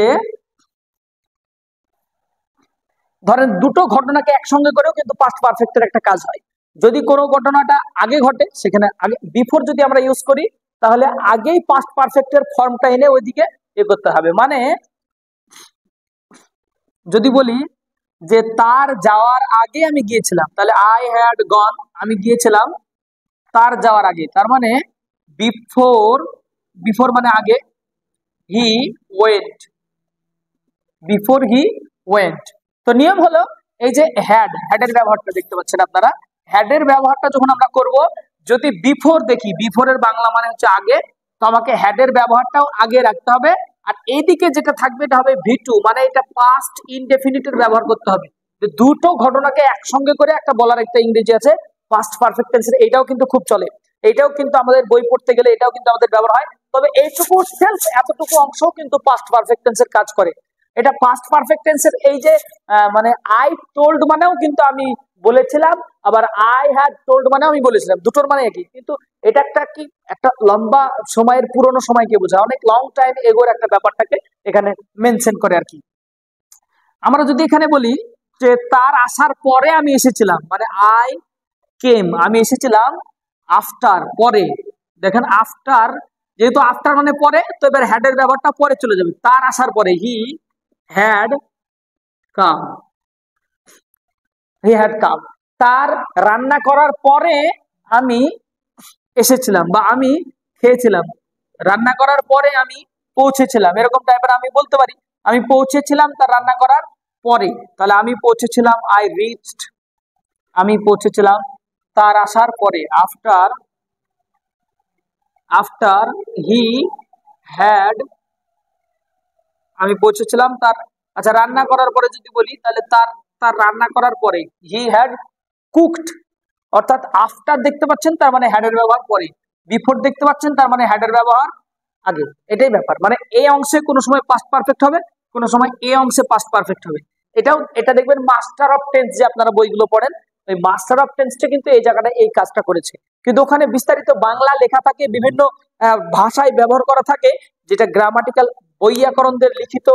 Speaker 1: ধরেন দুটো ঘটনাকে একসঙ্গে করেও কিন্তু পাস্ট পারফেক্টের একটা কাজ হয়। যদি কোনো ঘটনাটা আগে ঘটে সেখানে আগে বিফোর যদি আমরা ইউজ করি তাহলে আগেই পাস্ট পারফেক্টের ফর্মটা এনে ওইদিকে করতে হবে। মানে যদি বলি যে তার যাওয়ার আগে আমি গিয়েছিলাম, তাহলে আই হ্যাড গন, আমি গিয়েছিলাম তার যাওয়ার আগে, তার মানে বিফোর, বিফোর মানে আগে, he went, before he went. তো নিয়ম হলো এই যে হ্যাডের ব্যবহারটা দেখতে পাচ্ছেন আপনারা, হ্যাডের ব্যবহারটা যখন আমরা করব যদি বিফোর দেখি, বিফোরের বাংলা মানে হচ্ছে আগে, তো আমাকে হ্যাডের ব্যবহারটাও আগে রাখতে হবে। আর এইদিকে যেটা থাকবে এটা হবে ভি2, মানে এটা পাস্ট ইনডেফিনিটের ব্যবহার করতে হবে। দুটো ঘটনাকে একসঙ্গে করে একটা বলার একটা ইংরেজি আছে পাস্ট পারফেক্ট টেন্সের, এটাও কিন্তু খুব চলে, এটাও কিন্তু আমাদের বই পড়তে গেলে এটাও কিন্তু আমাদের ব্যবহার হয়। তবে এইটুকু সেলফ এতটুকু অংশও কিন্তু পাস্ট পারফেক্ট টেন্সের কাজ করে। এটা পাস্ট পারফেক্ট টেন্সের এই যে মানে আই টোল্ড মানেও কিন্তু আমি বলেছিলাম, আবার আই হ্যাড টোল্ড মানেও আমি বলেছিলাম, দুটোর মানে একই, কিন্তু এটা একটা কি একটা লম্বা সময়ের পুরনো সময়কে বোঝায়, অনেক লং টাইম এগোর একটা ব্যাপারটাকে এখানে মেনশন করে আর কি। আমরা যদি এখানে বলি যে তার আসার পরে আমি এসেছিলাম, মানে আই কেম, আমি এসেছিলাম আফটার, পরে। দেখেন আফটার, যেহেতু আফটার মানে পরে, তো এবার হ্যাডের ব্যবহারটা পরে চলে যাবে, তার আসার পরে he had come, he had come, তার রান্না করার পরে আমি এসেছিলাম বা আমি খেয়েছিলাম, রান্না করার পরে আমি পৌঁছেছিলাম, এরকম টাইপের আমি বলতে পারি। আমি পৌঁছেছিলাম তার রান্না করার পরে, তাহলে আমি পৌঁছেছিলাম আই রিচড, আমি পৌঁছেছিলাম তার আসার পরে, আফটার, আফটার হি হ্যাড, আমি পৌঁছেছিলাম তার, আচ্ছা রান্না করার পরে যদি বলি তাহলে তার, তার রান্না করার পরে হি হ্যাড কুকড, অর্থাৎ আফটার দেখতে পাচ্ছেন তার মানে হ্যাডের ব্যবহার পরে, বিফোর দেখতে পাচ্ছেন তার মানে হ্যাডের ব্যবহার আগে, এটাই ব্যাপার। মানে এই অংশে কোনো সময় পাস্ট পারফেক্ট হবে, কোনো সময় এই অংশে পাস্ট পারফেক্ট হবে। এটাও, এটা দেখবেন মাস্টার অফ টেন্স যে আপনারা বইগুলো পড়েন, ওই মাস্টার অফ টেন্সটা কিন্তু এই জায়গাটা এই কাজটা করেছে, কিন্তু ওখানে বিস্তারিত বাংলা লেখা থাকে, বিভিন্ন ভাষায় ব্যবহার করা থাকে, যেটা গ্রামাটিক্যাল বৈয়াকরণদের লিখিত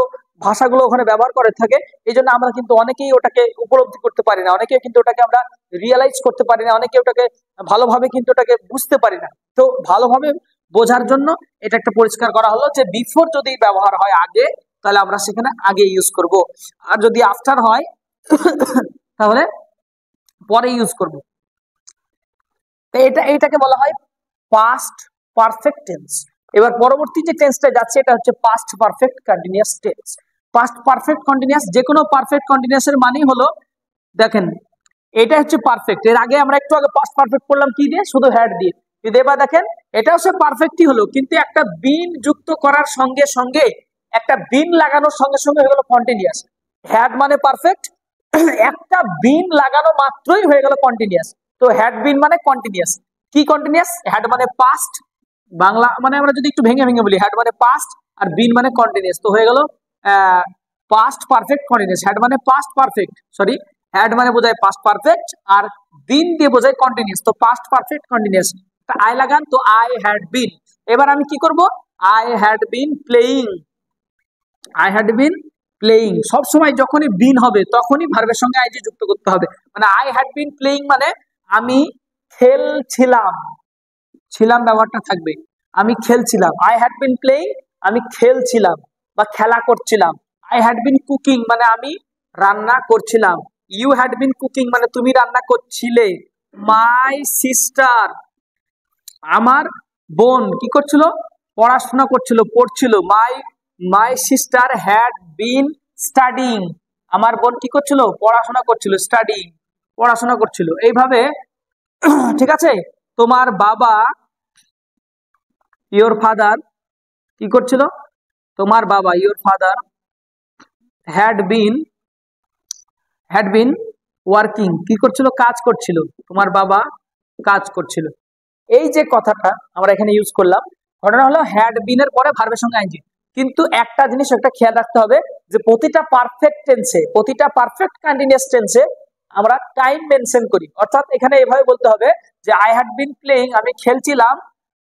Speaker 1: ভাষাগুলো ওখানে ব্যবহার করে থাকে। এই জন্য আমরা কিন্তু অনেকেই ওটাকে উপলব্ধি করতে পারি না, অনেকেই কিন্তু ওটাকে আমরা রিয়েলাইজ করতে পারি না, অনেকে ওটাকে ভালোভাবে কিন্তু ওটাকে বুঝতে পারি না। তো ভালোভাবে বোঝার জন্য এটা একটা পরিষ্কার করা হলো যে বিফোর যদি ব্যবহার হয় আগে তাহলে আমরা সেখানে আগে ইউজ করব, আর যদি আফটার হয় তাহলে পরে ইউজ করব। এইটাকে বলা হয় পাস্ট পারফেক্ট টেন্স। এবার পরবর্তী যে টেন্সটা যাচ্ছে এটা হচ্ছে past perfect continuous tense. Past perfect continuous, যে কোনো পারফেক্ট কন্টিনিউয়াসের মানেই হলো, দেখেন এটা হচ্ছে পারফেক্ট, এর আগে আমরা একটু আগে পাস্ট পারফেক্ট করলাম কি দিয়ে, শুধু হ্যাড দিয়ে, কিন্তু এবার দেখেন এটাও সে পারফেক্টই হলো, কিন্তু একটা বিন যুক্ত করার সঙ্গে সঙ্গে, একটা বিন লাগানোর সঙ্গে সঙ্গে হয়ে গেল কন্টিনিউয়াস। হ্যাড মানে পারফেক্ট, একটা বিন লাগানো মাত্রই হয়ে গেল কন্টিনিউয়াস। তো হ্যাড বিন মানে কন্টিনিউয়াস। কি কন্টিনিউয়াস? হ্যাড মানে পাস্ট, বাংলা মানে আমরা যদি একটু ভেঙে ভেঙে বলি, হ্যাড মানে পাস্ট আর বিন মানে কন্টিনিউয়াস, তো হয়ে গেল পাস্ট পারফেক্ট কন্টিনিউয়াস। হ্যাড মানে পাস্ট পারফেক্ট, সরি, হ্যাড মানে বোঝায় পাস্ট পারফেক্ট আর বিন দিয়ে বোঝায় কন্টিনিউয়াস, তো পাস্ট পারফেক্ট কন্টিনিউয়াস। আই লাগান, তো আই হ্যাড বিন। এবার আমি কি করব, I had been playing, I had been playing. সবসময় যখনই বিন হবে তখনই ভার্বের সঙ্গে আইজি যুক্ত করতে হবে। মানে আই হ্যাড বিন প্লেইং মানে আমি খেলছিলাম, ছিলাম ব্যবহারটা থাকবে, আমি খেলছিলাম। আই হ্যাড বিন প্লেইং, আমি খেলছিলাম বা খেলা করছিলাম। আই হ্যাড বিন কুকিং মানে আমি রান্না করছিলাম। ইউ হ্যাড বিন কুকিং মানে তুমি রান্না করছিলে। মাই সিস্টার, আমার বোন কি করছিল, পড়াশোনা করছিল, পড়ছিল। My sister had been studying, আমার বোন কি করছিল, পড়াশোনা করছিল, স্টাডিং, পড়াশোনা করছিল। এইভাবে ঠিক আছে। তোমার বাবা ইওর ফাদার কি করছিল, তোমার বাবা, your father had been working, কি করছিল, কাজ করছিল, তোমার বাবা কাজ করছিল। এই যে কথাটা আমরা এখানে ইউজ করলাম, ঘটনা হলো হ্যাড বিন এর পরে ভার্বের সঙ্গে আইনজি। কিন্তু একটা জিনিস একটা খেয়াল রাখতে হবে যে প্রতিটা পারফেক্ট টেন্সে, প্রতিটা পারফেক্ট কন্টিনিউয়াস টেন্সে আমরা টাইম মেনশন করি। অর্থাৎ এখানে এভাবে বলতে হবে যে আই হ্যাড বিন প্লেইং, আমি খেলছিলাম,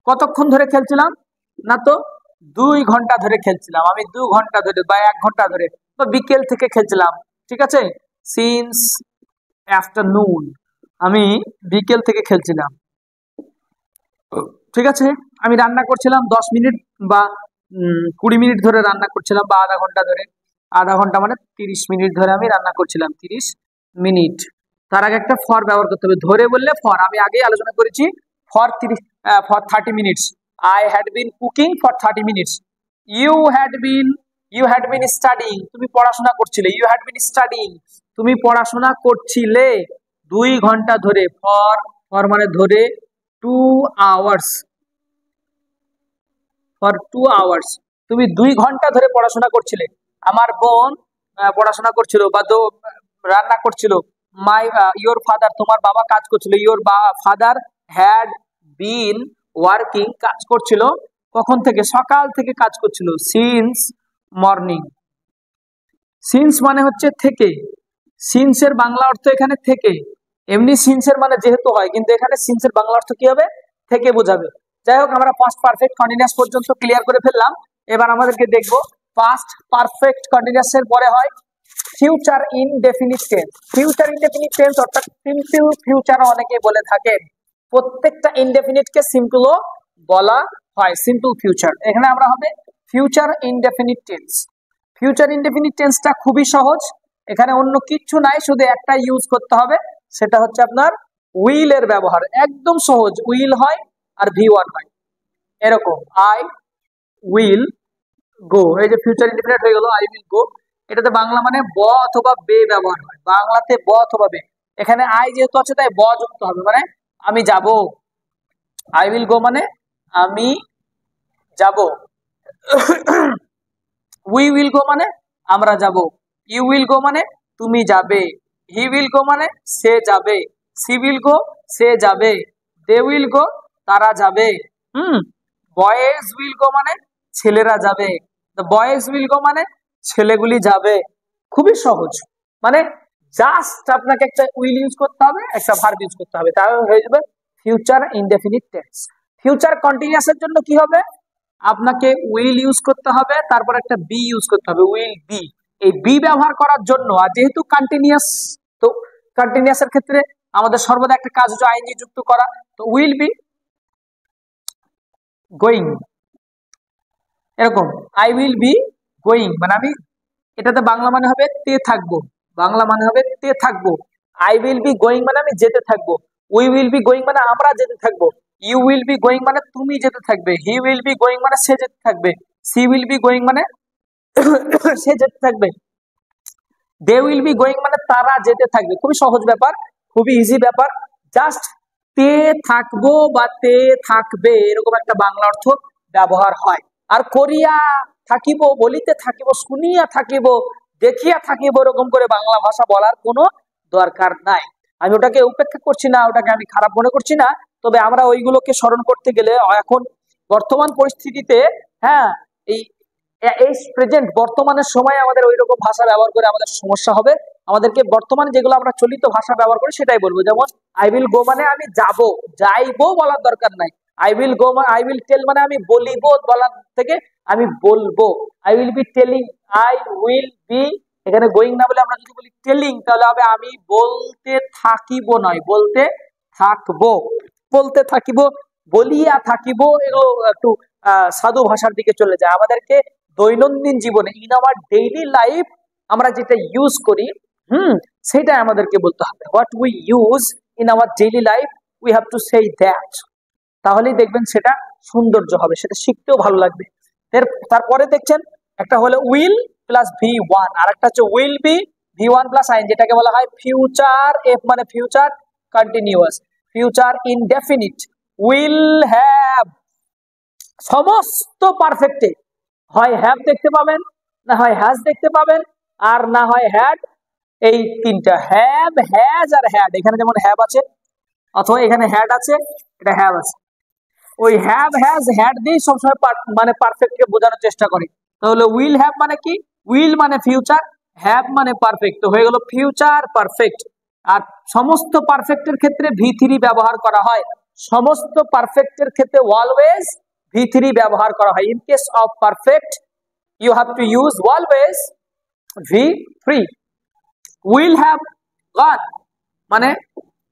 Speaker 1: কতক্ষণ ধরে খেলছিলাম, না তো 2 ঘন্টা ধরে খেলছিলাম, আমি 2 ঘন্টা ধরে বা 1 ঘন্টা ধরে বা বিকেল থেকে খেলছিলাম, ঠিক আছে। সিন্স আফটারনুন, আমি বিকেল থেকে খেলছিলাম, ঠিক আছে। আমি রান্না করছিলাম 10 মিনিট বা 20 মিনিট ধরে রান্না করছিলাম, বা আধা ঘন্টা ধরে, আধা ঘন্টা মানে 30 মিনিট ধরে আমি রান্না করছিলাম, 30 মিনিট। তার আগে একটা ফর ব্যবহার করতে হবে, ধরে বললে ফর, আমি আগেই আলোচনা করেছি, for 30 minutes. I had been cooking for 30 minutes. You had been studying, তুমি পড়াশোনা করছিলে, ইউ হ্যাড বিন স্টাডিং, তুমি পড়াশোনা করছিলে 2 ঘন্টা ধরে, ফর মানে ধরে, 2 আওয়ার্স, ফর 2 আওয়ার্স, তুমি 2 ঘন্টা ধরে পড়াশোনা করছিলে। আমার বোন পড়াশোনা করছিল বা রান্না করছিল। ইওর ফাদার, তোমার বাবা কাজ করছিল, your father had been working, কাজ করছিল, কখন থেকে, সকাল থেকে কাজ করছিল, সিন্স মর্নিং। সিন্স মানে হচ্ছে থেকে, সিন্সের বাংলা অর্থ এখানে থেকে, এমনি সিন্সের মানে যেহেতু হয়, কিন্তু এখানে সিন্সের বাংলা অর্থ কি হবে, থেকে বোঝাবে। যাই হোক, আমরা পাস্ট পারফেক্ট কন্টিনিউয়াস পর্যন্ত ক্লিয়ার করে ফেললাম। এবার আমাদেরকে দেখবো পাস্ট পারফেক্ট কন্টিনিউয়াস এর পরে হয় future indefinite tense. Future indefinite tense অর্থাৎ সিম্পল ফিউচার অনেকে বলে থাকেন, প্রত্যেকটা ইনডেফিনিট কে সিম্পলও বলা হয়, সিম্পল ফিউচার। এখানে আমরা হবে future indefinite tense. Future indefinite টেন্সটা খুবই সহজ, এখানে অন্য কিচ্ছু নাই, শুধু একটা ইউজ করতে হবে, সেটা হচ্ছে আপনার উইল এর ব্যবহার। একদম সহজ, উইল হয় আর V1 হয়, এরকম আই উইল গো, এই যে ফিউচার ইনডেফিনিট হয়ে গেল আই উইল গো। এটাতে বাংলা মানে ব অথবা বে ব্যবহার হয়, বাংলাতে ব অথবা বে, এখানে আই যেহেতু আছে তাই ব যুক্ত হবে, মানে আমি যাব। আই উইল গো মানে আমি যাব। উই উইল গো মানে আমরা যাব। ইউ উইল গো মানে তুমি যাবে। হি উইল গো মানে সে যাবে। সি উইল গো সে যাবে। দে উইল গো তারা যাবে। বয়েজ উইল গো মানে ছেলেরা যাবে। দ্য বয়েজ উইল গো মানে ছেলেগুলি যাবে। খুবই সহজ, মানে জাস্ট আপনাকে একটা উইল ইউজ করতে হবে, একটা ভার্ব ইউজ করতে হবে, তাহলে হয়ে যাবে future indefinite tense. Future continuous এর জন্য কি হবে, আপনাকে উইল ইউজ করতে হবে, তারপর একটা বি ইউজ করতে হবে, উইল বি। এই বি ব্যবহার করার জন্য, আর যেহেতু কন্টিনিউয়াস, তো কন্টিনিউয়াস এর ক্ষেত্রে আমাদের সর্বদা একটা কাজ হচ্ছে আইএনজি যুক্ত করা, তো উইল বি গোয়িং, এরকম আই উইল বি গোয়িং মানে আমি, এটাতে বাংলা মানে হবে তে থাকবো, বাংলা মানে হবে তে থাকবো। আই উইল বি গোয়িং মানে আমি যেতে থাকবো। উই উইল বি গোয়িং মানে আমরা যেতে থাকবো। ইউ উইল বি গোয়িং মানে তুমি যেতে থাকবে। হি উইল বি গোয়িং মানে সে যেতে থাকবে। সি উইল বি গোয়িং মানে সে যেতে থাকবে। দে উইল বি গোয়িং মানে তারা যেতে থাকবে। খুবই সহজ ব্যাপার, খুবই ইজি ব্যাপার, জাস্ট তে থাকবো বা তে থাকবে এরকম একটা বাংলা অর্থ ব্যবহার হয়। আর করিয়া থাকিব, বলিতে থাকিব, শুনিয়া থাকিব, দেখিয়া থাকিব, এরকম করে বাংলা ভাষা বলার কোনো দরকার নাই। আমি ওটাকে উপেক্ষা করছি না, ওটাকে আমি খারাপ মনে করছি না, তবে আমরা ওইগুলোকে স্মরণ করতে গেলে এখন বর্তমান পরিস্থিতিতে, হ্যাঁ, এই প্রেজেন্ট বর্তমানের সময় আমাদের ওই রকম ভাষা ব্যবহার করে আমাদের সমস্যা হবে। আমাদেরকে বর্তমানে যেগুলো আমরা চলিত ভাষা ব্যবহার করি সেটাই বলবো। যেমন আই উইল গো মানে আমি যাব, যাইবো বলার দরকার নাই। আই উইল গো মানে, আই উইল টেল মানে আমি বলিব বলার থেকে আমি বলবো। I will be telling, I will be, এখানে গোয়িং না বলে আমরা যদি বলি টেলিং তাহলে হবে আমি বলতে থাকিব, নয় বলতে থাকবো। বলতে থাকিব, বলিয়া থাকিব, এগুলো একটু সাধু ভাষার দিকে চলে যায়। আমাদেরকে দৈনন্দিন জীবনে, ইন আওয়ার ডেইলি লাইফ আমরা যেটা ইউজ করি, সেটাই আমাদেরকে বলতে হবে। What we use in our daily life we have to say that, তাহলেই দেখবেন সেটা সৌন্দর্য হবে, সেটা শিখতেও ভালো লাগবে। তারপরে দেখছেন একটা হলো উইল প্লাস V1, আর একটা হচ্ছে উইল বি V1 প্লাস আইন, যেটাকে বলা হয় ফিউচার, এফ মানে future continuous, future indefinite, will have, সমস্ত পারফেক্টে হয় হ্যাভ দেখতে পাবেন, না হয় হ্যাজ দেখতে পাবেন, আর না হয় হ্যাড। এই তিনটা হ্যাভ, হ্যাজ আর হ্যাড। এখানে যেমন হ্যাভ আছে অথবা এখানে হ্যাড আছে, এটা হ্যাভ আছে। ওই হ্যাভ হ্যাজ হ্যাড দিয়ে সবসময় মানে পারফেক্টকে বোঝানোর চেষ্টা করি। তাহলে উইল হ্যাভ মানে কি? উইল মানে ফিউচার, হ্যাভ মানে পারফেক্ট, তো হয়ে গেল ফিউচার পারফেক্ট। আর সমস্ত পারফেক্টের ক্ষেত্রে ভি3 ব্যবহার করা হয়। সমস্ত পারফেক্টের ক্ষেত্রে অলওয়েজ ভি3 ব্যবহার করা হয়। In case of perfect you have to use always ভি3। উইল হ্যাভ গন মানে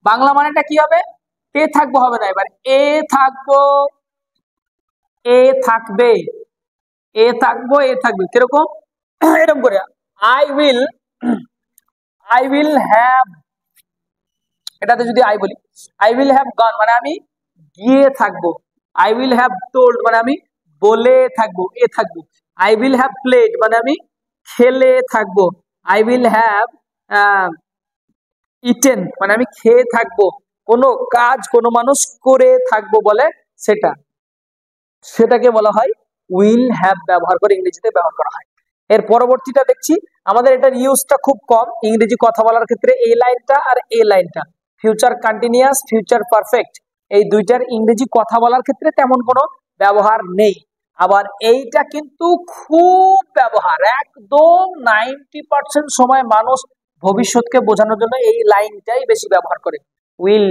Speaker 1: বাংলা মানেটা কি হবে? তে থাকবো হবে না, এবার এ থাকবো, এ থাকবে, এ থাকবো, এ থাকবে। কিরকম? এরকম করে আই উইল হ্যাভ, এটাতে যদি আই বলি আই উইল হ্যাভ গন মানে আমি গিয়ে থাকবো। আই উইল হ্যাভ টোল্ড মানে আমি বলে থাকবো, এ থাকবো। আই উইল হ্যাভ প্লেড মানে আমি খেলে থাকবো। আই উইল হ্যাভ ইটেন মানে আমি খেয়ে থাকবো। কোনো কাজ কোনো মানুষ করে থাকবো বলে সেটাকে বলা হয় উইল হ্যাভ ব্যবহার করে ইংরেজিতে ব্যবহার করা হয়। এর পরবর্তীটা দেখছি, আমাদের এটার ইউজটা খুব কম ইংরেজি কথা বলার ক্ষেত্রে। এই লাইনটা আর এই লাইনটা, ফিউচার কন্টিনিউয়াস, ফিউচার পারফেক্ট, এই দুইটার ইংরেজি কথা বলার ক্ষেত্রে তেমন কোনো ব্যবহার নেই। আবার এইটা কিন্তু খুব ব্যবহার, একদম 90% সময় মানুষ ভবিষ্যৎকে বোঝানোর জন্য এই লাইনটাই বেশি ব্যবহার করে। উইল,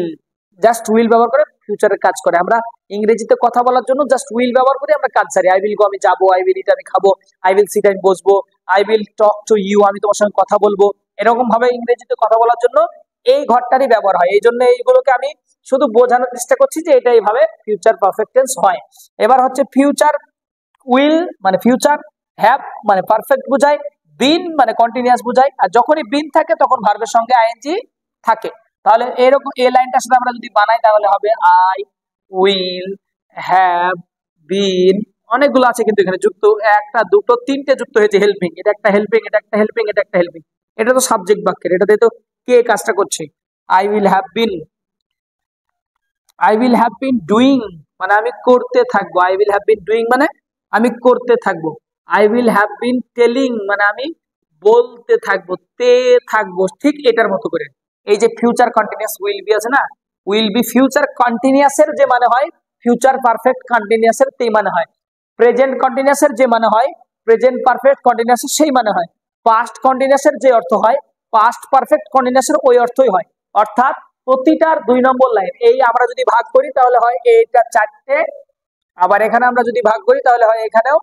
Speaker 1: জাস্ট উইল ব্যবহার করে ফিউচারের কাজ করে। আমরা ইংরেজিতে কথা বলার জন্য জাস্ট উইল ব্যবহার করি, আমরা কাজ সারি। আই উইল গো আমি যাবো, আই উইল ইট আমি খাবো, আই উইল সিট আমি বসবো, I will talk to you আমি তোমার সঙ্গে কথা বলবো। এরকম ভাবে ইংরেজিতে কথা বলার জন্য এই ঘরটারই ব্যবহার হয়। এই জন্য এইগুলোকে আমি শুধু বোঝানোর চেষ্টা করছি যে এটা এইভাবে ফিউচার পারফেক্ট টেন্স হয়। এবার হচ্ছে ফিউচার উইল মানে ফিউচার, হ্যাভ মানে পারফেক্ট বোঝায়, বিন মানে কন্টিনিউয়াস বোঝায়। আর যখনই বিন থাকে তখন ভার্বের সঙ্গে আইএনজি থাকে। তাহলে এরকম এই লাইনটার সাথে আমরা যদি বানাই তাহলে হবে আই উইল হ্যাভ বিন, অনেকগুলো আছে কিন্তু এখানে যুক্ত, একটা দুটো তিনটে যুক্ত হয়েছে হেল্পিং, এটা একটা হেল্পিং, এটা একটা হেল্পিং, এটা একটা হেল্পিং। এটা তো সাবজেক্ট বাক্যের, এটাতে তো কে কাজটা করছে। I will have bin, I will have been doing মানে আমি করতে থাকবো। I will have been doing মানে আমি করতে থাকবো। I will have bin telling মানে আমি বলতে থাকবো, তে থাকবো, ঠিক এটার মতো করে। এই যে ফিউচার কন্টিনিউয়াস উইল বি আছে না, উইল বি ফিউচার কন্টিনিউয়াস এর যে মানে হয় ফিউচার পারফেক্ট কন্টিনিউয়াস এর তেই মানে হয়। প্রেজেন্ট কন্টিনিউয়াস এর যে মানে হয় প্রেজেন্ট পারফেক্ট কন্টিনিউয়াস এর সেই মানে হয়। পাস্ট কন্টিনিউয়াস এর যে অর্থ হয় পাস্ট পারফেক্ট কন্টিনিউয়াস এর ওই অর্থই হয়। অর্থাৎ প্রতিটার 2 নম্বর লাইন, এই আমরা যদি ভাগ করি তাহলে হয় এইটা 4টে, আবার এখানে আমরা যদি ভাগ করি তাহলে হয় এখানেও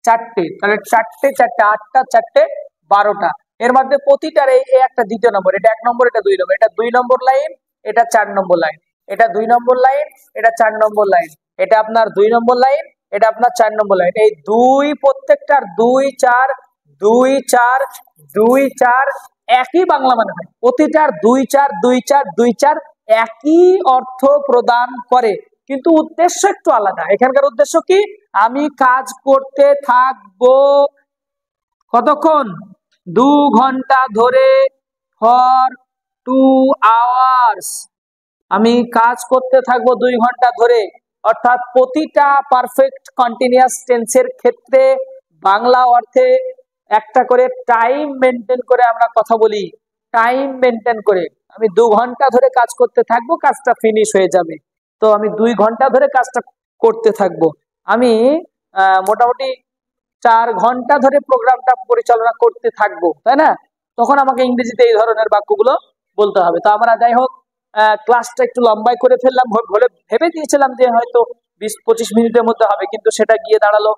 Speaker 1: 4টে, তাহলে 4টে 4টে 8টা, 4টে 12টা। এর মধ্যে প্রতিটার এই একটা দ্বিতীয় নম্বর, এটা 1 নম্বর, এটা 2 নম্বর, এটা 2 নম্বর লাইন, এটা 4 নম্বর লাইন, এটা 2 নম্বর লাইন, এটা 4 নম্বর লাইন, এটা আপনার 2 নম্বর লাইন, এটা আপনার 4 নম্বর লাইন। এই দুই প্রত্যেকটার 2 4 2 4 2 4 একই বাংলা মানে হয়। প্রতিটার 2 4 2 4 2 4 একই অর্থ প্রদান করে, কিন্তু উদ্দেশ্য একটু আলাদা। এখানকার উদ্দেশ্য কি? আমি কাজ করতে থাকবো কতক্ষণ? 2 ঘন্টা ধরে, ফর 2 আওয়ার্স। আমি কাজ করতে থাকবো 2 ঘন্টা ধরে। অর্থাৎ প্রতিটা পারফেক্ট কন্টিনিউয়াস টেন্সের ক্ষেত্রে বাংলা অর্থে একটা করে টাইম মেনটেন করে আমরা কথা বলি। টাইম মেনটেন করে আমি 2 ঘন্টা ধরে কাজ করতে থাকবো, কাজটা ফিনিশ হয়ে যাবে। তো আমি 2 ঘন্টা ধরে কাজটা করতে থাকবো। আমি মোটামুটি 4 ঘন্টা ধরে প্রোগ্রামটা পরিচালনা করতে থাকবো, তাই না? তখন আমাকে ইংরেজিতে এই ধরনের বাক্যগুলো বলতে হবে। তো আমরা যাই হোক ক্লাসটা একটু লম্বাই করে ফেললাম, ভেবে দিয়েছিলাম যে হয়তো 20-25 মিনিটের মধ্যে হবে, কিন্তু সেটা গিয়ে দাঁড়ালো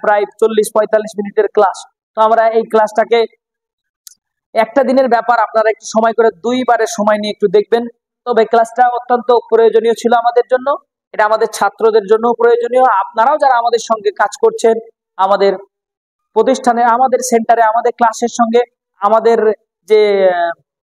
Speaker 1: প্রায় 40-45 মিনিটের ক্লাস। তো আমরা এই ক্লাসটাকে একটা দিনের ব্যাপার, আপনারা একটু সময় করে 2 বারের সময় নিয়ে একটু দেখবেন। তবে ক্লাসটা অত্যন্ত প্রয়োজনীয় ছিল আমাদের জন্য, এটা আমাদের ছাত্রদের জন্য প্রয়োজনীয়। আপনারাও যারা আমাদের সঙ্গে কাজ করছেন, আমাদের প্রতিষ্ঠানে, আমাদের সেন্টারে, আমাদের ক্লাসের সঙ্গে, আমাদের যে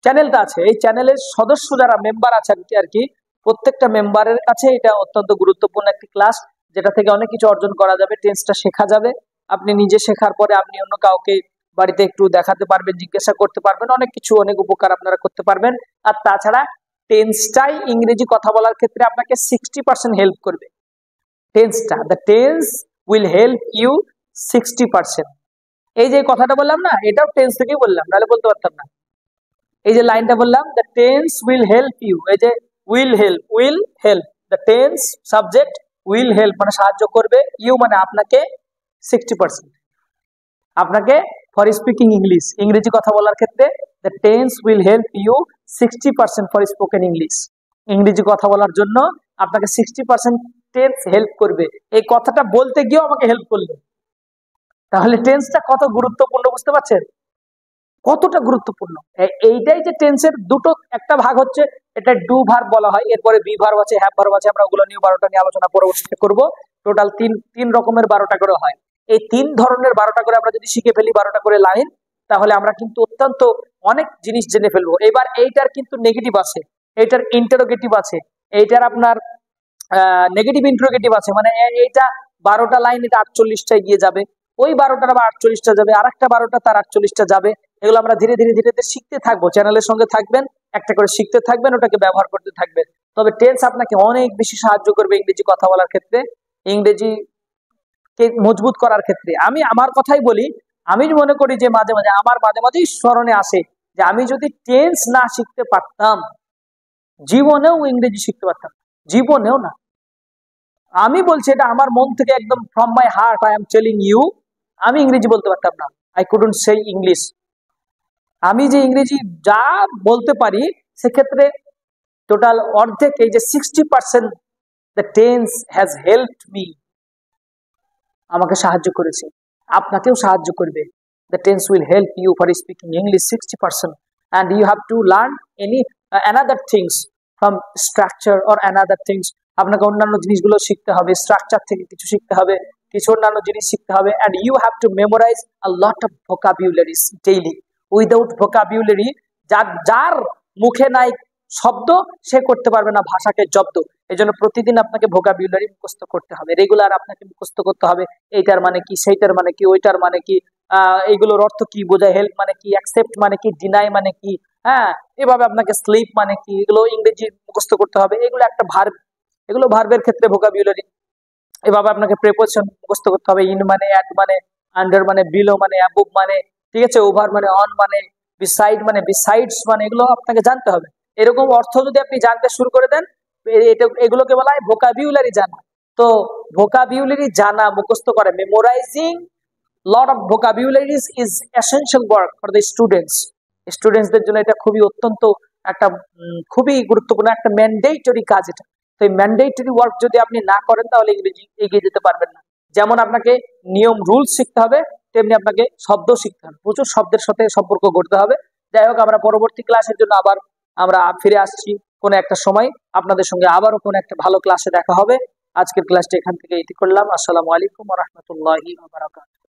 Speaker 1: চ্যানেলটা আছে এই চ্যানেলের সদস্য যারা মেম্বার আছে আর কি, প্রত্যেকটা মেম্বারের কাছে এটা অত্যন্ত গুরুত্বপূর্ণ একটি ক্লাস, যেটা থেকে অনেক কিছু অর্জন করা যাবে। টেন্সটা শেখা যাবে, আপনি নিজে শেখার পরে আপনি অন্য কাউকে বাড়িতে একটু দেখাতে পারবেন, জিজ্ঞাসা করতে পারবেন, অনেক কিছু অনেক উপকার আপনারা করতে পারবেন। আর তাছাড়া টেন্সটাই ইংরেজি কথা বলার ক্ষেত্রে আপনাকে 60% হেল্প করবে। টেন্সটা, the tense will help you 60%। এই যে কথাটা বললাম না, এটাও টেন্স থেকেই বললাম, নাহলে বলতে পারতাম না। এই যে লাইনটা বললাম, the tense will help you, এই যে will help, the tense subject, will help মানে সাহায্য করবে, ইউ মানে আপনাকে 60%। আপনাকে ফর স্পিকিং ইংলিশ, ইংরেজি কথা বলার ক্ষেত্রে the tense will help you 60% for spoken English. ইংরেজি কথা বলার জন্য আপনাকে 60% টেন্স হেল্প করবে। এই কথাটা বলতে গিয়েও আমাকে হেল্প করলো। তাহলে টেন্সটা কত গুরুত্বপূর্ণ বুঝতে পারছেন? কতটা গুরুত্বপূর্ণ। এইটাই যে টেন্সের দুটো একটা ভাগ হচ্ছে, এটা ডু ভার্ব বলা হয়, এরপরে বি ভার্ব আছে, হ্যাভ ভার্ব আছে, আমরা ওগুলো নিয়ে 12টা নিয়ে আলোচনা পরবর্তীতে করব। টোটাল তিন রকমের 12টা করে হয়। এই 3 ধরনের 12টা করে আমরা যদি শিখে ফেলি 12টা করে লাইন, তাহলে আমরা কিন্তু অত্যন্ত অনেক জিনিস জেনে ফেলবো। এবার এইটার কিন্তু নেগেটিভ আছে, এইটার ইন্টারোগেটিভ আছে, এইটার আপনার নেগেটিভ ইন্টারোগেটিভ আছে, মানে এইটা 12টা লাইন, এটা 48টায় গিয়ে যাবে, ওই 12টার আবার 48টা যাবে, আর একটা 12টা তার 48টা যাবে। এগুলো আমরা ধীরে ধীরে ধীরে ধীরে শিখতে থাকবো। চ্যানেলের সঙ্গে থাকবেন, একটা করে শিখতে থাকবেন, ওটাকে ব্যবহার করতে থাকবেন। তবে টেন্স আপনাকে অনেক বেশি সাহায্য করবে ইংরেজি কথা বলার ক্ষেত্রে, ইংরেজি কে মজবুত করার ক্ষেত্রে। আমি আমার কথাই বলি, আমি মনে করি যে মাঝে মাঝেই স্মরণে আসে যে আমি যদি টেন্স না শিখতে পারতাম, জীবনেও ইংরেজি শিখতে পারতাম, জীবনেও না। আমি বলছি এটা আমার মন থেকে, একদম from my heart I am telling you, আমি ইংরেজি বলতে পারতাম না। I couldn't say English. আমি যে ইংরেজি যা বলতে পারি, সেক্ষেত্রে টোটাল অর্ধেক, এই যে 60% the tense has helped me, আমাকে সাহায্য করেছে, আপনাকেও সাহায্য করবে। The tense will help you for speaking English 60%, and you have to learn another things from structure or another things। আপনাকে অন্যান্য জিনিসগুলো শিখতে হবে, স্ট্রাকচার থেকে কিছু শিখতে হবে, কিছু অন্যান্য জিনিস শিখতে হবে। and you have to memorize a lot of vocabularies daily। Without vocabulary, যার মুখে নাই শব্দ, সে করতে পারবে না ভাষাকে জব্দ। এই জন্য প্রতিদিন আপনাকে ভোকাবুলারি মুখস্থ করতে হবে, রেগুলার আপনাকে মুখস্থ করতে হবে। এইটার মানে কি, সেইটার মানে কি, ওইটার মানে কি, এইগুলোর অর্থ কি বোঝায়, হেল্প মানে কি, অ্যাকসেপ্ট মানে কি, ডিনাই মানে কি, হ্যাঁ, এভাবে আপনাকে স্লিপ মানে কি, এগুলো ইংরেজি মুখস্থ করতে হবে। এগুলো একটা ভার্ব, এগুলো ভার্বের ক্ষেত্রে ভোকাবুলারি। এভাবে আপনাকে প্রিপোজিশন মুখস্থ করতে হবে, ইন মানে, অ্যাট মানে, আন্ডার মানে, বিলো মানে, অ্যাবভ মানে, ঠিক আছে, ওভার মানে, অন মানে, বিসাইড মানে, বিসাইডস মানে, এগুলো আপনাকে জানতে হবে। এরকম অর্থ যদি আপনি জানতে শুরু করে দেন, এগুলোকে বলা হয় ভোকাবুলারি জানা। তো ভোকাবুলারি জানা, মুখস্থ করে, memorising lot of vocabularies is essential work for the students. স্টুডেন্টসদের জন্য এটা খুবই অত্যন্ত একটা খুবই গুরুত্বপূর্ণ একটা ম্যান্ডেটরি কাজ এটা। তো এই ম্যান্ডেটরি ওয়ার্ক যদি আপনি না করেন, তাহলে ইংরেজি এগিয়ে যেতে পারবেন না। যেমন আপনাকে নিয়ম রুলস শিখতে হবে, তেমনি আপনাকে শব্দ শিখতে হবে, প্রচুর শব্দের সাথে সম্পর্ক করতে হবে। যাই হোক, আমরা পরবর্তী ক্লাসের জন্য আবার আমরা ফিরে আসছি কোনো একটা সময়, আপনাদের সঙ্গে আবারও কোনো একটা ভালো ক্লাসে দেখা হবে। আজকের ক্লাসটা এখান থেকে এটি করলাম। আসসালামু আলাইকুম ওয়া রাহমাতুল্লাহি ওয়া বারাকাতুহু।